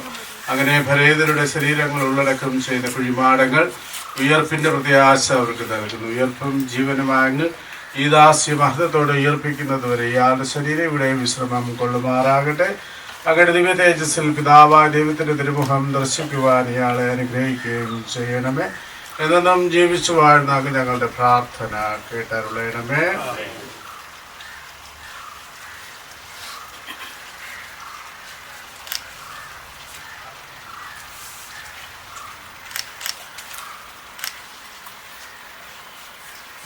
അങ്ങനെ ഫലേതരുടെ ശരീരങ്ങൾ ഉള്ളടക്കം ചെയ്ത കുഴിമാടങ്ങൾ ഉയർപ്പിന്റെ പ്രത്യാശ അവർക്ക് നൽകുന്നു. ഉയർപ്പും ജീവനുമാങ്ങ് ഈ ദാസ്യ മഹത്വത്തോടെ ഉയർപ്പിക്കുന്നതുവരെ ഇയാളുടെ ശരീരം ഇവിടെ വിശ്രമം കൊള്ളുമാറാകട്ടെ. അങ്ങയുടെ ദിവ്യ തേജസ്സിൽ പിതാവായ ദൈവത്തിന്റെ തിരുമുഖം ദർശിക്കുവാൻ ഇയാളെ അനുഗ്രഹിക്കുകയും ചെയ്യണമേ. എന്നും ജീവിച്ചു വാഴുന്ന അങ്ങ് ഞങ്ങളുടെ പ്രാർത്ഥന കേട്ടരുളയണമേ.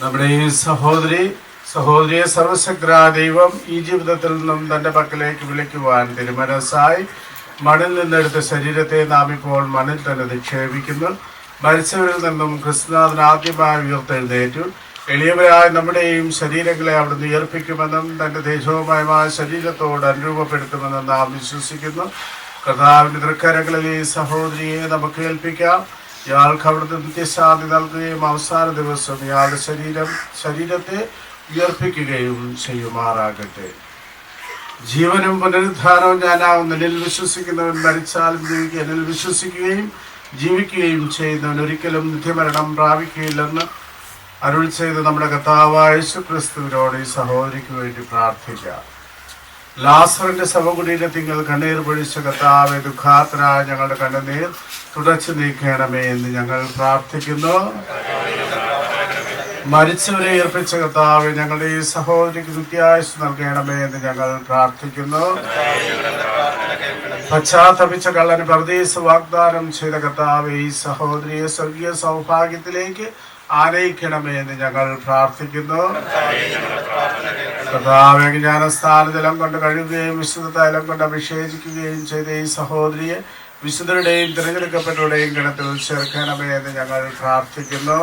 നമ്മുടെ ഈ സഹോദരിയെ സർവശക്തനായ ദൈവം ഈ ജീവിതത്തിൽ നിന്നും തൻ്റെ പക്കലേക്ക് വിളിക്കുവാൻ തിരുമനസ്സായി മണ്ണിൽ നിന്നെടുത്ത ശരീരത്തെ നാം ഇപ്പോൾ മണ്ണിൽ തന്നെ നിക്ഷേപിക്കുന്നു. മരിച്ചവരിൽ നിന്നും ക്രിസ്തുനാഥൻ ആദ്യമായി ഉയർത്തെഴുന്നേറ്റു. എളിയവരായ നമ്മുടെയും ശരീരങ്ങളെ അവിടുന്ന് ഉയർപ്പിക്കുമെന്നും തൻ്റെ തേജോമയമായ ശരീരത്തോട് അനുരൂപപ്പെടുത്തുമെന്നും നാം വിശ്വസിക്കുന്നു. കർത്താവിൻ്റെ തൃക്കരങ്ങളിൽ ഈ സഹോദരിയെ നമുക്ക് ഏൽപ്പിക്കാം. ഇയാൾക്ക് അവിടുന്ന് നിത്യശാന്തി നൽകുകയും അവസാന ദിവസം ഇയാളുടെ ശരീരത്തെ ഉയർപ്പിക്കുകയും ചെയ്യുമാറാകട്ടെ. ജീവനും പുനരുദ്ധാനവും ഞാനാവും. എന്നിൽ വിശ്വസിക്കുന്നവൻ മരിച്ചാലും ജീവിക്കുക, എന്നിൽ വിശ്വസിക്കുകയും ജീവിക്കുകയും ചെയ്യുന്നവൻ ഒരിക്കലും നിത്യമരണം പ്രാപിക്കുകയില്ലെന്ന് അരുൾ ചെയ്ത് നമ്മുടെ കർത്താവായ യേശുക്രിസ്തുവിനോട് ഈ സഹോദരിക്ക് വേണ്ടി പ്രാർത്ഥിക്കാം. ലാസറിന്റെ ശവകുടീരത്തിങ്കൽ കണ്ണീർ പൊഴിച്ച കർത്താവെ, ദുഃഖാർത്തനായ ഞങ്ങളുടെ കണ്ണുനീർ തുടച്ചു നീക്കണമേ എന്ന് ഞങ്ങൾ പ്രാർത്ഥിക്കുന്നു. മരിച്ചവരെ ഏർപ്പിച്ച കർത്താവെ, ഞങ്ങളുടെ ഈ സഹോദരിക്ക് നിത്യായുസ്സ് നൽകണമേ എന്ന് ഞങ്ങൾ പ്രാർത്ഥിക്കുന്നു. പശ്ചാത്തപിച്ച കള്ളന് പരദീസ് വാഗ്ദാനം ചെയ്ത കർത്താവെ, ഈ സഹോദരിയെ സ്വർഗീയ സൗഭാഗ്യത്തിലേക്ക് ആനയിക്കണമേ എന്ന് ഞങ്ങൾ പ്രാർത്ഥിക്കുന്നു. കർത്താവെ, ജ്ഞാനസ്ഥാനജലം കൊണ്ട് കഴുകുകയും വിശുദ്ധ തൈലം കൊണ്ട് അഭിഷേചിക്കുകയും ചെയ്ത ഈ സഹോദരിയെ വിശുദ്ധരുടെയും തിരഞ്ഞെടുക്കപ്പെട്ടവരുടെയും ഗണത്തിൽ ചേർക്കണമേ എന്ന് ഞങ്ങൾ പ്രാർത്ഥിക്കുന്നു.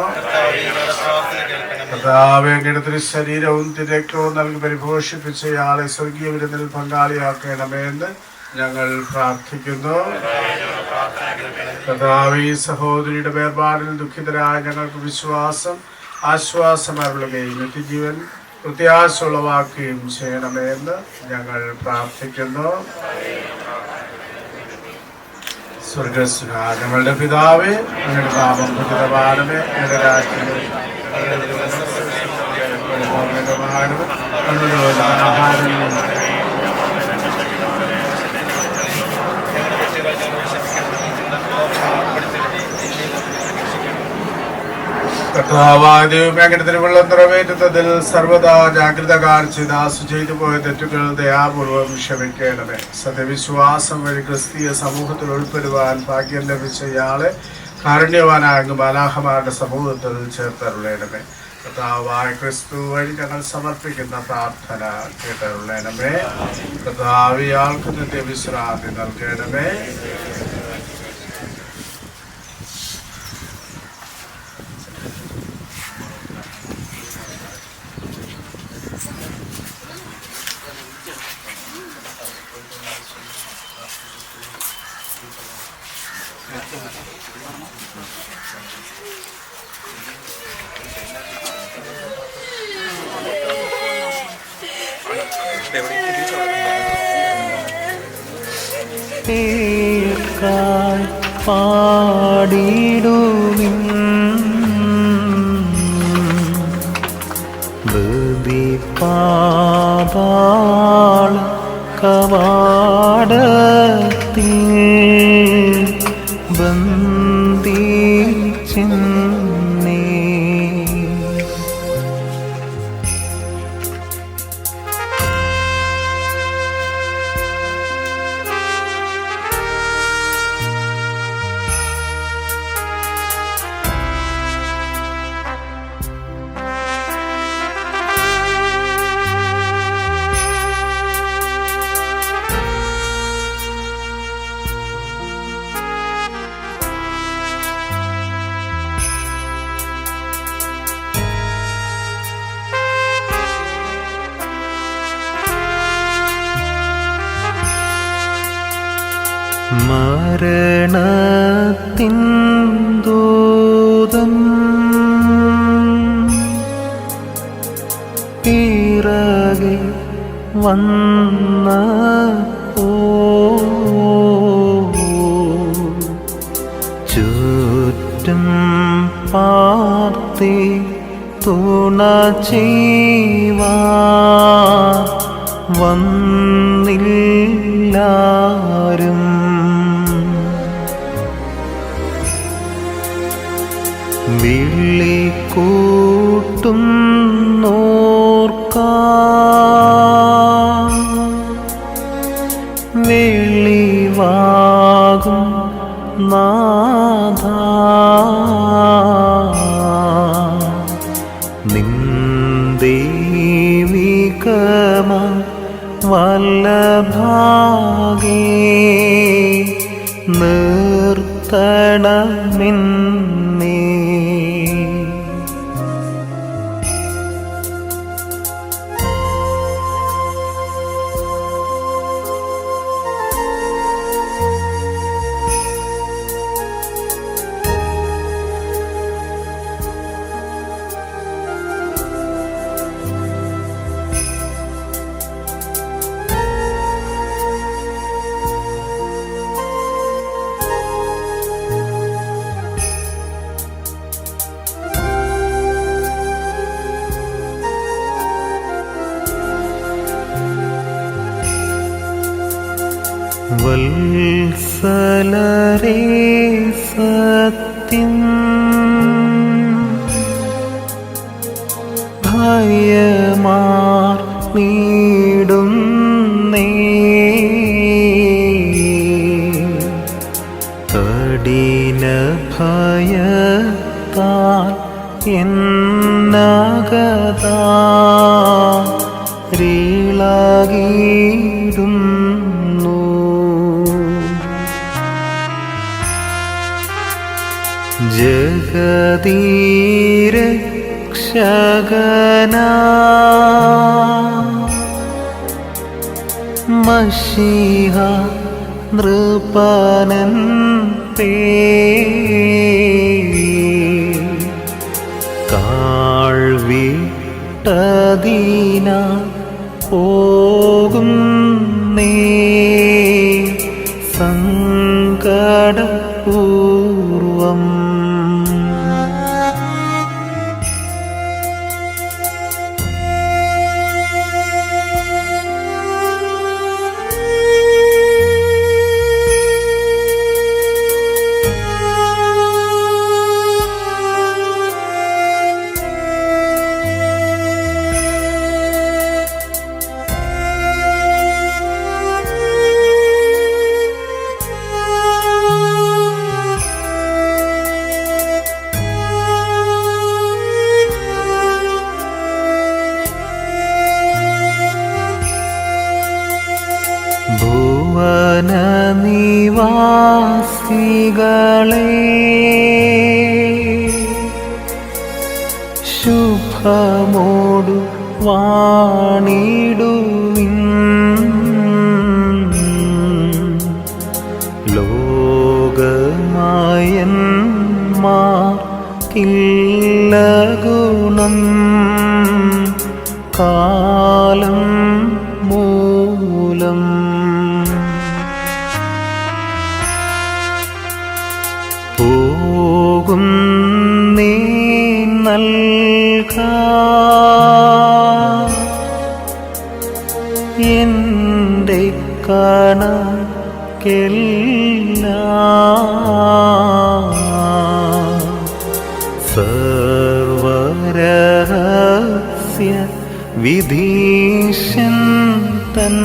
കർത്താവെ, ഗണത്തിന് ശരീരവും രക്തവും നൽകി പരിപോഷിപ്പിച്ച ഇയാളെ സ്വർഗീയ വിരുന്നിൽ പങ്കാളിയാക്കണമേ എന്ന് ഞങ്ങൾ പ്രാർത്ഥിക്കുന്നു. കർത്താവേ, ഈ സഹോദരിയുടെ വേർപാടിൽ ദുഃഖിതരായ ഞങ്ങൾക്ക് വിശ്വാസം ആശ്വാസം അരുളുകയും നിത്യജീവൻ പ്രത്യാശ ഉളവാക്കുകയും ചെയ്യണമേ എന്ന് ഞങ്ങൾ പ്രാർത്ഥിക്കുന്നു. സ്വർഗസ്വനായ ഞങ്ങളുടെ പിതാവേ, ഞങ്ങളുടെ നാമം പൂജിതമാകണമേ, ഞങ്ങളുടെ രാജ്യം കർത്താവായ ദൈവമേ, അങ്ങയുടെ തിരുവള്ളം നിറവേറ്റുന്നതിൽ സർവ്വതാ ജാഗ്രത കാണിച്ച് ദാസു ചെയ്തു പോയ തെറ്റുകൾ ദയാപൂർവം ക്ഷമിക്കണമേ. സത്യവിശ്വാസം വഴി ക്രിസ്തീയ സമൂഹത്തിൽ ഉൾപ്പെടുവാൻ ഭാഗ്യം ലഭിച്ച ഇയാളെ കാരുണ്യവാനായ മാലാഖമാരുടെ സമൂഹത്തിൽ ചേർത്തരുളേണമേ. കർത്താവായ ക്രിസ്തു വഴി ഞങ്ങൾ സമർപ്പിക്കുന്ന പ്രാർത്ഥന കേട്ടരുളേണമേ. കർത്താവ് ഇയാൾക്ക് നിത്യവിശ്രാന്തി നൽകണമേ. പാടിടുവിൻ പാതാള കവാടത്തിൽ ബന്ധിച്ചെന്നേ. മരണത്തിൻ ദൂതൻ പിറകെ വന്നപ്പോ ചുറ്റും പാർത്തി തുണ ചെയ്യുവാൻ വന്നില്ലാരും. വിളിക്കൂട്ടുന്നോർക്കാൻ വെളിവാകും നാഥ, നിൻ ദൈവികമാ വല്ലഭാഗേ നിർത്തണമെന്ന് വത്സലരേ സത്യം ഭയമാർ നീടുന്നേ കഠിന ഭയത്താൽ എന്നകതാരിളകിടുന്നു ജഗദീരക്ഷകനാ മശീഹ നൃപനൻ കാൾവിട്ടതിന പോകുന്നേ സങ്കടപൂർവം ഭുവന നിവാസികളെ ശുഭമോടു വാണിടുവിൻ ലോകമായന്മാർക്കില്ല ഗുണം കാലം മൂലം പോകും നീ നൽക എൻ്റെ കണക്കെല്ലാം സർവരഹസ്യ വിധീശൻ തൻ